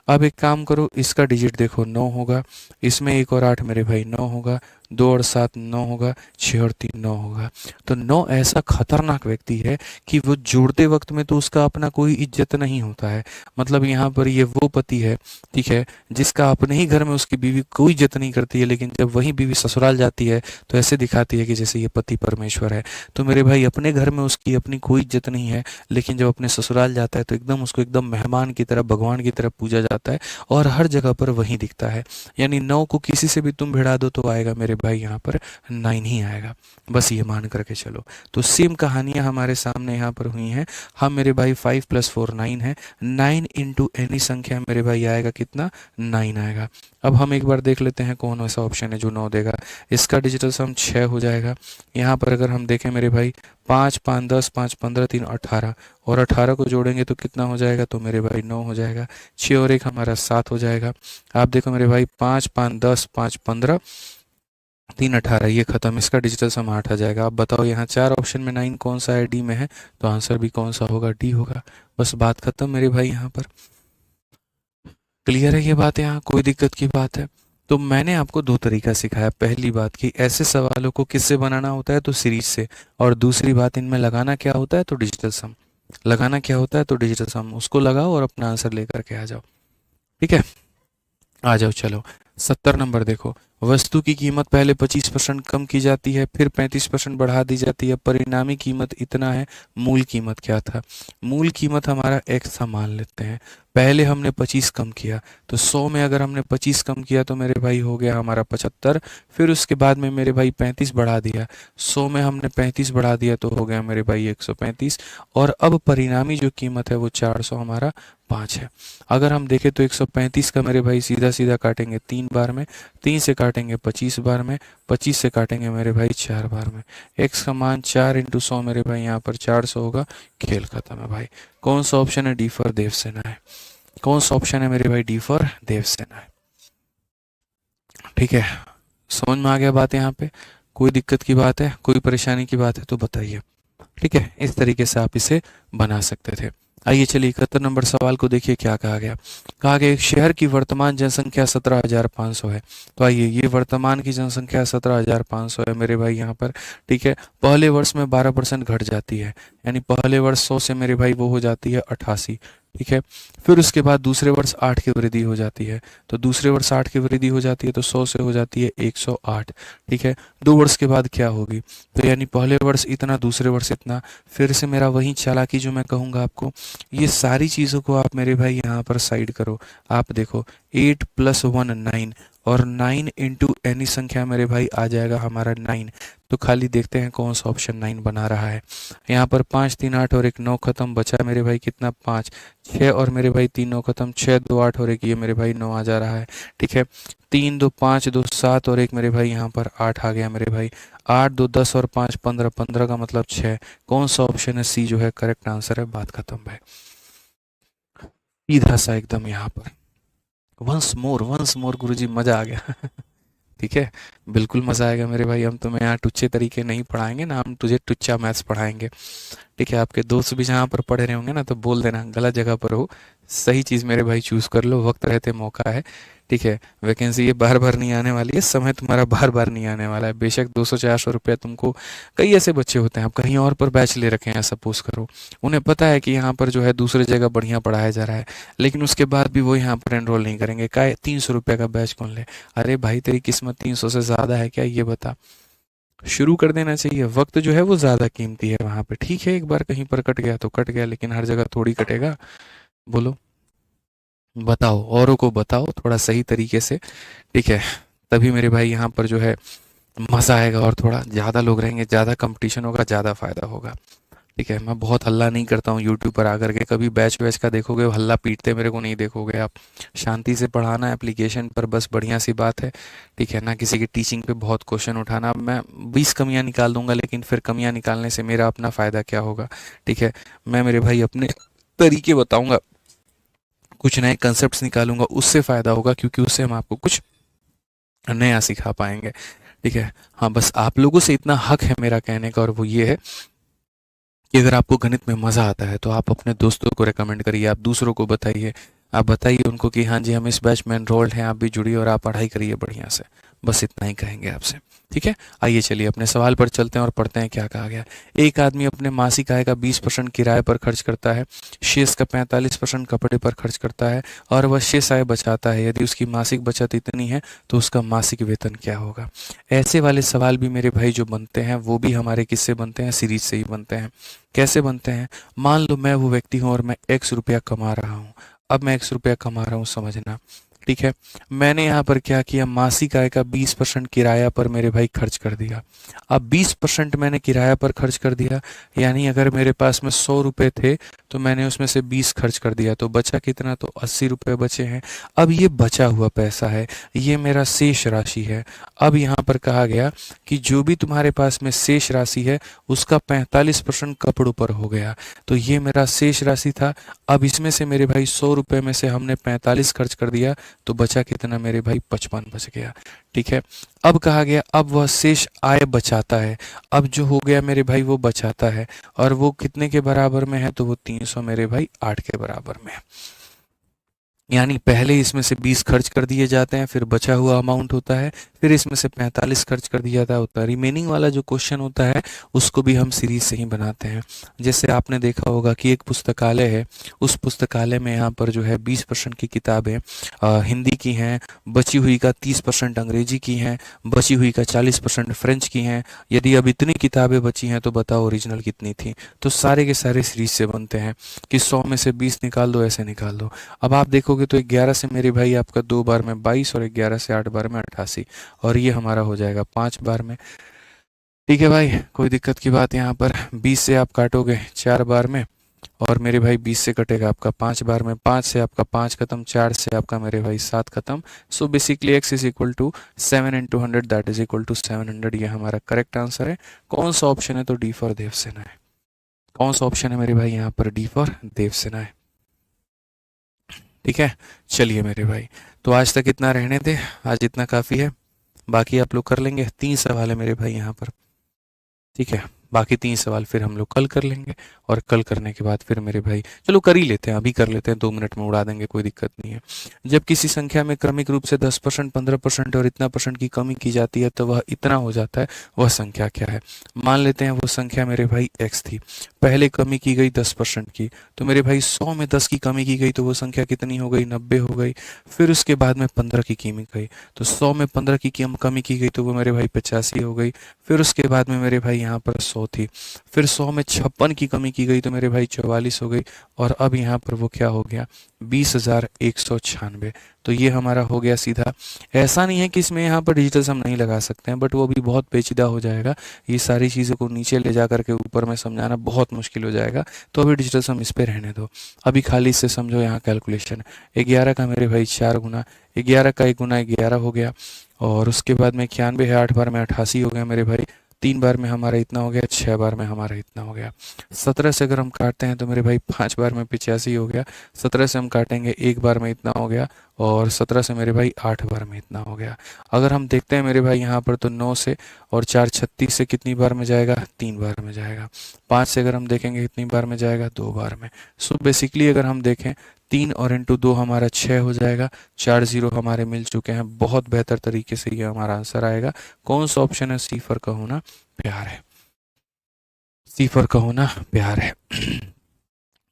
अब एक काम करो, इसका डिजिट देखो 9 होगा, इसमें 1 और 8 मेरे भाई 9 होगा, 2 और 7 9 होगा, 6 और 3 9 होगा। तो 9 ऐसा खतरनाक व्यक्ति है कि वो जोड़ते वक्त में तो उसका अपना कोई इज्जत नहीं होता है। मतलब यहाँ पर ये वो पति है, ठीक है, जिसका अपने ही घर में उसकी बीवी कोई इज्जत नहीं करती है, लेकिन जब वही बीवी ससुराल जाती है तो ऐसे दिखाती है कि जैसे ये पति परमेश्वर है। तो मेरे भाई अपने घर में उसकी अपनी कोई इज्जत नहीं है, लेकिन जब अपने ससुराल जाता है तो एकदम उसको एकदम मेहमान की तरह, भगवान की तरह पूजा जाता है, और हर जगह पर वही दिखता है। यानी 9 को किसी से भी तुम भिड़ा दो तो आएगा मेरे भाई यहाँ पर 9 ही आएगा, बस ये मान करके चलो। तो सेम कहानियां हमारे सामने यहाँ पर हुई हैं। हम मेरे भाई 5 + 4 9 है, 9 इंटू एनी संख्या मेरे भाई आएगा कितना? 9 आएगा। अब हम एक बार देख लेते हैं कौन ऐसा ऑप्शन है जो 9 देगा। इसका डिजिटल सम 6 हो जाएगा। यहाँ पर अगर हम देखें मेरे भाई 5 5 10 5 15 3 18, और 18 को जोड़ेंगे तो कितना हो जाएगा? तो मेरे भाई 9 हो जाएगा। 6 और 1 हमारा 7 हो जाएगा। आप देखो मेरे भाई 5 5 10 5 15 3 18, ये खत्म। इसका डिजिटल सम 8 आ जाएगा। आप बताओ यहाँ 4 ऑप्शन में 9 कौन सा है? डी में है, तो आंसर भी कौन सा होगा? डी होगा। बस बात खत्म मेरे भाई। यहाँ पर क्लियर है ये बात? यहाँ कोई दिक्कत की बात है? तो मैंने आपको दो तरीका सिखाया। पहली बात कि ऐसे सवालों को किससे बनाना होता है, तो सीरीज से, और दूसरी बात इनमें लगाना क्या होता है, तो डिजिटल सम। लगाना क्या होता है, तो डिजिटल सम। उसको लगाओ और अपना आंसर लेकर के आ जाओ। ठीक है, आ जाओ चलो। 70 नंबर देखो। वस्तु की कीमत पहले 25% कम की जाती है, फिर 35% बढ़ा दी जाती है, परिणामी कीमत इतना है। मूल कीमत क्या था? मूल कीमत हमारा x था मान लेते हैं। पहले हमने 25 कम किया, तो 100 में अगर हमने 25 कम किया तो मेरे भाई हो गया हमारा 75। फिर उसके बाद में मेरे भाई 35 बढ़ा दिया, 100 में हमने 35 बढ़ा दिया तो हो गया मेरे भाई 135। और अब परिणामी जो कीमत है वो 400 हमारा 5 है। अगर हम देखें तो 135 का मेरे भाई सीधा सीधा काटेंगे 3 बार में, 3 से काटेंगे 25 बार में, 25 से काटेंगे मेरे भाई 4 बार में। x का मान 4 इंटू 100 मेरे भाई यहाँ पर 400 होगा। खेल खत्म है भाई। कौन सा ऑप्शन है? डी फॉर देवसेना है। कौन सा ऑप्शन है मेरे भाई? डी फॉर देवसेना है। ठीक है, समझ में आ गया बात यहाँ पे? कोई दिक्कत की बात है, कोई परेशानी की बात है तो बताइए। ठीक है, इस तरीके से आप इसे बना सकते थे। आइए चलिए 71 नंबर सवाल को देखिए क्या कहा गया। कहा गया एक शहर की वर्तमान जनसंख्या 17,500 है। तो आइए, ये वर्तमान की जनसंख्या 17,500 है मेरे भाई यहाँ पर। ठीक है, पहले वर्ष में 12% घट जाती है, यानी पहले वर्ष 100 से मेरे भाई वो हो जाती है 88। ठीक है, फिर उसके बाद दूसरे वर्ष 8 की वृद्धि हो जाती है, तो दूसरे वर्ष 8 की वृद्धि हो जाती है तो 100 से हो जाती है 108। ठीक है, 2 वर्ष के बाद क्या होगी? तो यानी पहले वर्ष इतना, दूसरे वर्ष इतना। फिर से मेरा वही चालाकी जो मैं कहूँगा आपको, ये सारी चीज़ों को आप मेरे भाई यहाँ पर साइड करो। आप देखो 8 + 1 9, और 9 इंटू एनी संख्या मेरे भाई आ जाएगा हमारा 9। तो खाली देखते हैं कौन सा ऑप्शन 9 बना रहा है। यहाँ पर 5 3 8 और एक 9 खत्म, बचा मेरे भाई कितना? 5 6, और मेरे भाई 3 9 खत्म, 6 2 8 और एक ये मेरे भाई 9 आ जा रहा है। ठीक है, 3 2 5 2 7 और एक मेरे भाई यहाँ पर 8 आ गया मेरे भाई। 8 2 10 और 5 15, 15 का मतलब 6। कौन सा ऑप्शन है? सी जो है करेक्ट आंसर है। बात खत्म भाई, सीधा सा एकदम यहाँ पर। वंस मोर गुरुजी, मजा आ गया। ठीक है, बिल्कुल मजा आएगा मेरे भाई। हम तुम्हें यहाँ टुच्चे तरीके नहीं पढ़ाएंगे ना, हम तुझे टुच्चा मैथ्स पढ़ाएंगे। ठीक है, आपके दोस्त भी जहाँ पर पढ़े रहे होंगे ना तो बोल देना गलत जगह पर हो, सही चीज़ मेरे भाई चूज़ कर लो, वक्त रहते मौका है। ठीक है, वैकेंसी ये बार बार नहीं आने वाली है, समय तुम्हारा बार बार नहीं आने वाला है। बेशक 200-400 रुपया तुमको, कई ऐसे बच्चे होते हैं, आप कहीं और पर बैच ले रखे हैं सपोज करो, उन्हें पता है कि यहाँ पर जो है दूसरी जगह बढ़िया पढ़ाया जा रहा है, लेकिन उसके बाद भी वो यहाँ पर एनरोल नहीं करेंगे। का 300 रुपये का बैच कौन ले? अरे भाई तेरी किस्मत 300 से ज़्यादा है क्या, ये बता। शुरू कर देना चाहिए। वक्त जो है वो ज़्यादा कीमती है वहाँ पे। ठीक है, एक बार कहीं पर कट गया तो कट गया, लेकिन हर जगह थोड़ी कटेगा। बोलो, बताओ, औरों को बताओ थोड़ा सही तरीके से। ठीक है, तभी मेरे भाई यहाँ पर जो है मज़ा आएगा, और थोड़ा ज़्यादा लोग रहेंगे, ज़्यादा कंपटीशन होगा, ज़्यादा फायदा होगा। ठीक है, मैं बहुत हल्ला नहीं करता हूँ यूट्यूब पर आकर के। कभी बैच वैच का देखोगे हल्ला पीटते मेरे को नहीं देखोगे आप। शांति से पढ़ाना एप्लीकेशन पर, बस बढ़िया सी बात है। ठीक है ना, किसी की टीचिंग पे बहुत क्वेश्चन उठाना। मैं 20 कमियां निकाल दूंगा, लेकिन फिर कमियां निकालने से मेरा अपना फ़ायदा क्या होगा? ठीक है, मैं मेरे भाई अपने तरीके बताऊंगा, कुछ नए कंसेप्ट निकालूंगा, उससे फ़ायदा होगा, क्योंकि उससे हम आपको कुछ नया सिखा पाएंगे। ठीक है, हाँ बस आप लोगों से इतना हक है मेरा कहने का, और वो ये है कि अगर आपको गणित में मज़ा आता है तो आप अपने दोस्तों को रेकमेंड करिए, आप दूसरों को बताइए। आप बताइए उनको कि हाँ जी हम इस बैच में एनरोल्ड हैं, आप भी जुड़िए और आप पढ़ाई करिए बढ़िया से। बस इतना ही कहेंगे आपसे। ठीक है, आइए चलिए अपने सवाल पर चलते हैं और पढ़ते हैं क्या कहा गया। एक आदमी अपने मासिक आय का 20% किराए पर खर्च करता है, शेष का 45% कपड़े पर खर्च करता है, और वह शेष आय बचाता है। यदि उसकी मासिक बचत इतनी है तो उसका मासिक वेतन क्या होगा? ऐसे वाले सवाल भी मेरे भाई जो बनते हैं वो भी हमारे किससे बनते हैं? सीरीज से ही बनते हैं। कैसे बनते हैं? मान लो मैं वो व्यक्ति हूँ और मैं x रुपया कमा रहा हूँ। अब मैं x रुपया कमा रहा हूँ, समझना। ठीक है, मैंने यहाँ पर क्या किया? मासिक आय का 20% किराया पर मेरे भाई खर्च कर दिया। अब 20% मैंने किराया पर खर्च कर दिया, यानी अगर मेरे पास में 100 रुपये थे तो मैंने उसमें से 20 खर्च कर दिया, तो बचा कितना? तो 80 रुपये बचे हैं। अब ये बचा हुआ पैसा है, ये मेरा शेष राशि है। अब यहाँ पर कहा गया कि जो भी तुम्हारे पास में शेष राशि है उसका 45% कपड़ों पर हो गया, तो ये मेरा शेष राशि था। अब इसमें से मेरे भाई 100 रुपये में से हमने 45 खर्च कर दिया, तो बचा कितना मेरे भाई? 55 बच गया। ठीक है, अब कहा गया अब वह शेष आय बचाता है। अब जो हो गया मेरे भाई वो बचाता है, और वो कितने के बराबर में है? तो वो 300 मेरे भाई 8 के बराबर में है। यानी पहले इसमें से 20 खर्च कर दिए जाते हैं, फिर बचा हुआ अमाउंट होता है, फिर इसमें से 45 खर्च कर दिया जाता है, उतना रिमेनिंग वाला जो क्वेश्चन होता है उसको भी हम सीरीज से ही बनाते हैं। जैसे आपने देखा होगा कि एक पुस्तकालय है, उस पुस्तकालय में यहाँ पर जो है 20% की किताबें हिंदी की हैं, बची हुई का 30% अंग्रेजी की हैं, बची हुई का 40% फ्रेंच की हैं। यदि अब इतनी किताबें बची हैं तो बताओ ओरिजिनल कितनी थी। तो सारे के सारे सीरीज से बनते हैं कि 100 में से 20 निकाल दो, ऐसे निकाल दो। अब आप देखोगे तो 11 से मेरे भाई आपका 2 बार में 22 और 11 से 8 बार में 88, और ये हमारा हो जाएगा 5 बार में। ठीक है भाई, कोई दिक्कत की बात यहाँ पर। 20 से आप काटोगे 4 बार में, और मेरे भाई 20 से कटेगा आपका 5 बार में, 5 से आपका 5 खत्म, 4 से आपका मेरे भाई 7 खत्म। So basically x is equal to 7 into 100 that is equal to 700। ये हमारा करेक्ट आंसर है। कौन सा ऑप्शन है? तो डी फॉर देवसेना है। कौन सा ऑप्शन है मेरे भाई यहाँ पर? डी फॉर देवसेना है। ठीक है, चलिए मेरे भाई, तो आज तक इतना रहने दे, आज इतना काफ़ी है। बाकी आप लोग कर लेंगे। 3 सवाल है मेरे भाई यहाँ पर। ठीक है, बाकी 3 सवाल फिर हम लोग कल कर लेंगे, और कल करने के बाद फिर मेरे भाई चलो कर ही लेते हैं, अभी कर लेते हैं, 2 मिनट में उड़ा देंगे, कोई दिक्कत नहीं है। जब किसी संख्या में क्रमिक रूप से 10%, 15% और इतना परसेंट की कमी की जाती है तो वह इतना हो जाता है, वह संख्या क्या है? मान लेते हैं वो संख्या मेरे भाई x थी, पहले कमी की गई 10% की, तो मेरे भाई 100 में 10 की कमी की गई तो वो संख्या कितनी हो गई? 90 हो गई। फिर उसके बाद में 15 की कमी गई, तो 100 में 15 की कमी की गई तो वो मेरे भाई 85 हो गई। फिर उसके बाद में मेरे भाई यहाँ पर 100 थी, फिर 100 में 56 की कमी की गई तो मेरे भाई 44 हो गई, और अब यहाँ पर वो क्या हो गया? 20,196। तो ये हमारा हो गया सीधा। ऐसा नहीं है कि इसमें यहाँ पर डिजिटल सम नहीं लगा सकते हैं, बट वो भी बहुत पेचीदा हो जाएगा। ये सारी चीज़ों को नीचे ले जा करके ऊपर में समझाना बहुत मुश्किल हो जाएगा, तो अभी डिजिटल सम इस पे रहने दो। अभी खाली इससे समझो यहाँ कैलकुलेशन। 11 का मेरे भाई 4 गुना, 11 का 1 गुना 11 हो गया, और उसके बाद में 91 है, 8 बार में 88 हो गया मेरे भाई, 3 बार में हमारा इतना हो गया, 6 बार में हमारा इतना हो गया। 17 से अगर हम काटते हैं तो मेरे भाई 5 बार में 85 हो गया, 17 से हम काटेंगे 1 बार में इतना हो गया, और 17 से मेरे भाई 8 बार में इतना हो गया। अगर हम देखते हैं मेरे भाई यहाँ पर तो 9 से और 4 36 से कितनी बार में जाएगा? 3 बार में जाएगा। 5 से अगर हम देखेंगे कितनी बार में जाएगा? 2 बार में। सो बेसिकली अगर हम देखें 3 और इंटू 2 हमारा 6 हो जाएगा, 4 जीरो हमारे मिल चुके हैं। बहुत बेहतर तरीके से ये हमारा आंसर आएगा। कौन सा ऑप्शन है? सी फॉर का होना प्यार है। सी फॉर का होना प्यार है।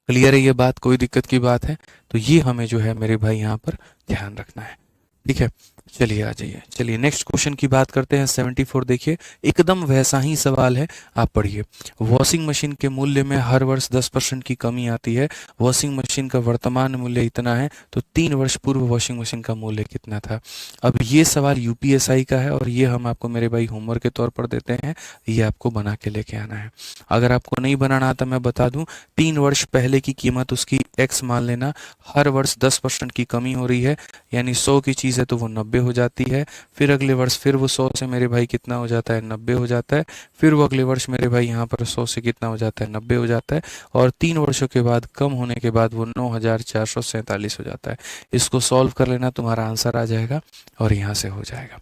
क्लियर है ये बात? कोई दिक्कत की बात है? तो ये हमें जो है मेरे भाई यहाँ पर ध्यान रखना है। ठीक है, चलिए आ जाइए। चलिए नेक्स्ट क्वेश्चन की बात करते हैं। 74 देखिए, एकदम वैसा ही सवाल है, आप पढ़िए। वॉशिंग मशीन के मूल्य में हर वर्ष 10% की कमी आती है। वॉशिंग मशीन का वर्तमान मूल्य इतना है, तो 3 वर्ष पूर्व वॉशिंग मशीन का मूल्य कितना था? अब ये सवाल यूपीएसआई का है, और ये हम आपको मेरे भाई होमवर्क के तौर पर देते हैं। ये आपको बना के लेके आना है। अगर आपको नहीं बनाना आता मैं बता दूं, 3 वर्ष पहले की कीमत उसकी एक्स मान लेना, हर वर्ष 10% की कमी हो रही है, यानी 100 की चीज़ है तो वो 90 हो जाती है। फिर अगले वर्ष फिर वो 100 से मेरे भाई कितना हो जाता है? 90 हो जाता है। फिर वो अगले वर्ष मेरे भाई यहाँ पर 100 से कितना हो जाता है? 90 हो जाता है। और 3 वर्षों के बाद कम होने के बाद वो 9,447 हो जाता है। इसको सॉल्व कर लेना, तुम्हारा आंसर आ जाएगा और यहाँ से हो जाएगा।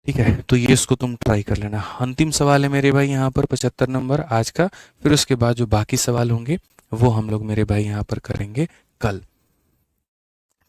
ठीक है, तो ये इसको तुम ट्राई कर लेना। अंतिम सवाल है मेरे भाई यहाँ पर 75 नंबर आज का। फिर उसके बाद जो बाकी सवाल होंगे वो हम लोग मेरे भाई यहाँ पर करेंगे कल।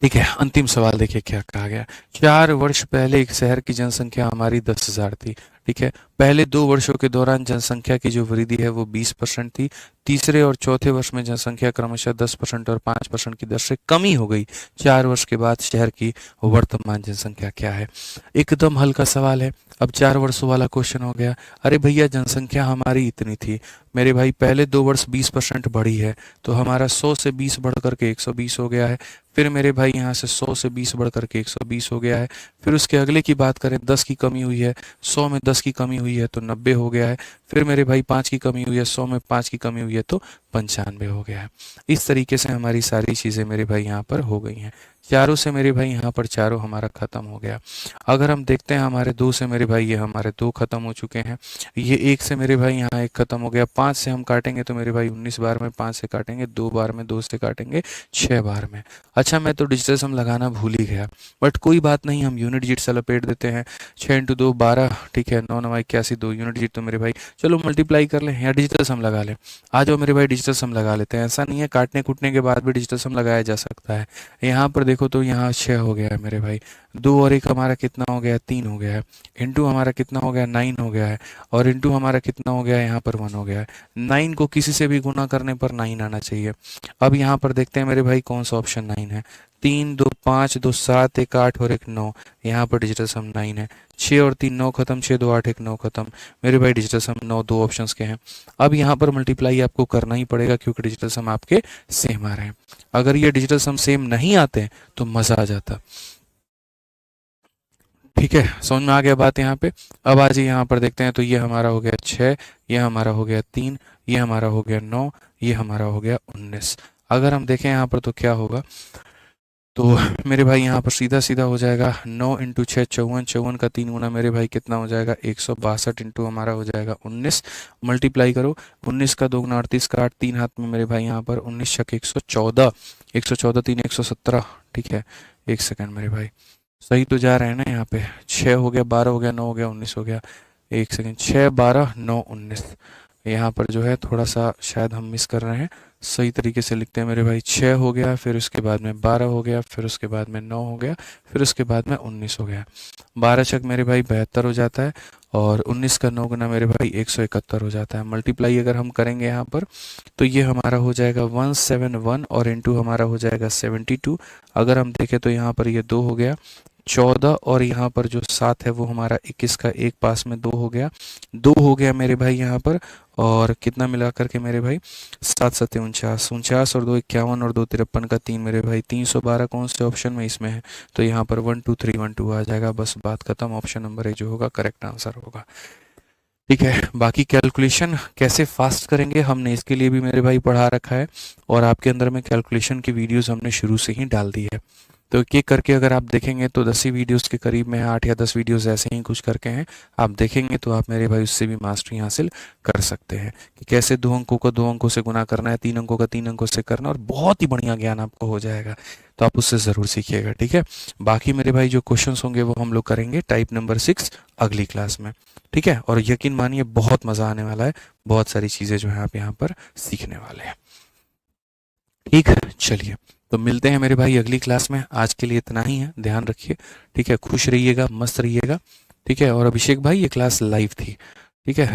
ठीक है, अंतिम सवाल देखिए क्या कहा गया। 4 वर्ष पहले एक शहर की जनसंख्या हमारी 10,000 थी। ठीक है, पहले 2 वर्षों के दौरान जनसंख्या की जो वृद्धि है वो 20% थी। तीसरे और चौथे वर्ष में जनसंख्या क्रमशः 10% और 5% की दर से कमी हो गई। 4 वर्ष के बाद शहर की वर्तमान जनसंख्या क्या है? एकदम हल्का सवाल है। अब 4 वर्षों वाला क्वेश्चन हो गया। अरे भैया, जनसंख्या हमारी इतनी थी, मेरे भाई पहले 2 वर्ष 20% बढ़ी है, तो हमारा 100 से 20 बढ़ करके 120 हो गया है। फिर मेरे भाई यहाँ से 100 से 20 बढ़ करके 120 हो गया है। फिर उसके अगले की बात करें, 10 की कमी हुई है, 100 में 10 की कमी हुई है तो 90 हो गया है। फिर मेरे भाई 5 की कमी हुई है, 100 में 5 की कमी हुई है तो 95 हो गया है। इस तरीके से हमारी सारी चीज़ें मेरे भाई यहाँ पर हो गई हैं। चारों से मेरे भाई यहाँ पर चारों हमारा खत्म हो गया। अगर हम देखते हैं हमारे 2 से मेरे भाई, ये हमारे 2 खत्म हो चुके हैं। ये 1 से मेरे भाई यहाँ 1 खत्म हो गया। 5 से हम काटेंगे तो मेरे भाई 19 बार में 5 से काटेंगे, 2 बार में 2 से काटेंगे, 6 बार में। अच्छा, मैं तो डिजिटल सम लगाना भूल ही गया, बट कोई बात नहीं, हम यूनिट डिजिट से लपेट देते हैं। 6 इंटू 2 12, ठीक है, 9 9 81, 2 यूनिट डिजिट तो मेरे भाई चलो मल्टीप्लाई कर लें या डिजिटल सम लगा लें। आ जाओ मेरे भाई डिजिटल सम लगा लेते हैं। ऐसा नहीं है, काटने कूटने के बाद भी डिजिटल सम लगाया जा सकता है। यहाँ पर देखो तो यहाँ 6 हो गया है मेरे भाई, 2 और 1 हमारा कितना हो गया है, 3 हो गया है। इंटू हमारा कितना हो गया, 9 हो गया है। और इंटू हमारा कितना हो गया है, यहाँ पर 1 हो गया है। 9 को किसी से भी गुना करने पर 9 आना चाहिए। अब यहाँ पर देखते हैं मेरे भाई कौन सा ऑप्शन 9 है। 3 2 5 2 7 1 8 और 1 9, यहाँ पर डिजिटल सम 9 है। 6 और 3 9 खत्म, 6 2 8 1 9 खत्म, मेरे भाई डिजिटल सम 9 दो ऑप्शंस के हैं। अब यहाँ पर मल्टीप्लाई आपको करना ही पड़ेगा क्योंकि डिजिटल सम आपके सेम आ रहे हैं। अगर ये डिजिटल सम सेम नहीं आते तो मजा आ जाता। ठीक है, समझ में आ गया बात यहाँ पे। अब आज यहाँ पर देखते हैं तो ये हमारा हो गया 6, ये हमारा हो गया 3, ये हमारा हो गया 9, ये हमारा हो गया 19। अगर हम देखें यहाँ पर तो क्या होगा, तो मेरे भाई यहाँ पर सीधा सीधा हो जाएगा 9 इंटू 6 54, 54 का 3 गुना मेरे भाई कितना हो जाएगा 162 इंटू हमारा हो जाएगा 19। मल्टीप्लाई करो, 19 का 2 गुना 38 का 8, 3 हाथ में मेरे भाई यहाँ पर 19 छक 114, 114 3 117। ठीक है, एक सेकंड मेरे भाई, सही तो जा रहे हैं ना यहाँ पे। 6 हो गया, 12 हो गया, 9 हो गया, 19 हो गया। एक सेकंड, 6 12 9 19, यहाँ पर जो है थोड़ा सा शायद हम मिस कर रहे हैं। सही तरीके से लिखते हैं मेरे भाई। 6 हो गया, फिर उसके बाद में 12 हो गया, फिर उसके बाद में 9 हो गया, फिर उसके बाद में 19 हो गया। 12 छक मेरे भाई 72 हो जाता है, और 19 का 9 गुना मेरे भाई 171 हो जाता है। मल्टीप्लाई अगर हम करेंगे यहाँ पर तो ये हमारा हो जाएगा 171, और इंटू हमारा हो जाएगा 72। अगर हम देखें तो यहाँ पर ये 2 हो गया, 14, और यहाँ पर जो 7 है वो हमारा 21 का 1 पास में 2 हो गया, 2 हो गया मेरे भाई यहाँ पर। और कितना मिला करके मेरे भाई 7 7 49, 49 और 2 51 और 2 53 का 3 मेरे भाई 312 कौन से ऑप्शन में इसमें है, तो यहाँ पर 1 2 3 1 2 आ जाएगा। बस बात खत्म, ऑप्शन नंबर ए जो होगा करेक्ट आंसर होगा। ठीक है, बाकी कैलकुलेशन कैसे फास्ट करेंगे हमने इसके लिए भी मेरे भाई पढ़ा रखा है, और आपके अंदर में कैलकुलेशन की वीडियोस हमने शुरू से ही डाल दी है। तो एक एक करके अगर आप देखेंगे तो 10 ही वीडियोस के करीब में 8 या 10 वीडियोस ऐसे ही कुछ करके हैं। आप देखेंगे तो आप मेरे भाई उससे भी मास्टरी हासिल कर सकते हैं कि कैसे 2 अंकों को 2 अंकों से गुना करना है, 3 अंकों का 3 अंकों से करना, और बहुत ही बढ़िया ज्ञान आपको हो जाएगा। तो आप उससे ज़रूर सीखिएगा। ठीक है, बाकी मेरे भाई जो क्वेश्चंस होंगे वो हम लोग करेंगे टाइप नंबर 6 अगली क्लास में। ठीक है, और यकीन मानिए बहुत मज़ा आने वाला है, बहुत सारी चीज़ें जो है आप यहाँ पर सीखने वाले हैं। ठीक है, चलिए तो मिलते हैं मेरे भाई अगली क्लास में। आज के लिए इतना ही है, ध्यान रखिए। ठीक है, खुश रहिएगा, मस्त रहिएगा। ठीक है, और अभिषेक भाई ये क्लास लाइव थी। ठीक है।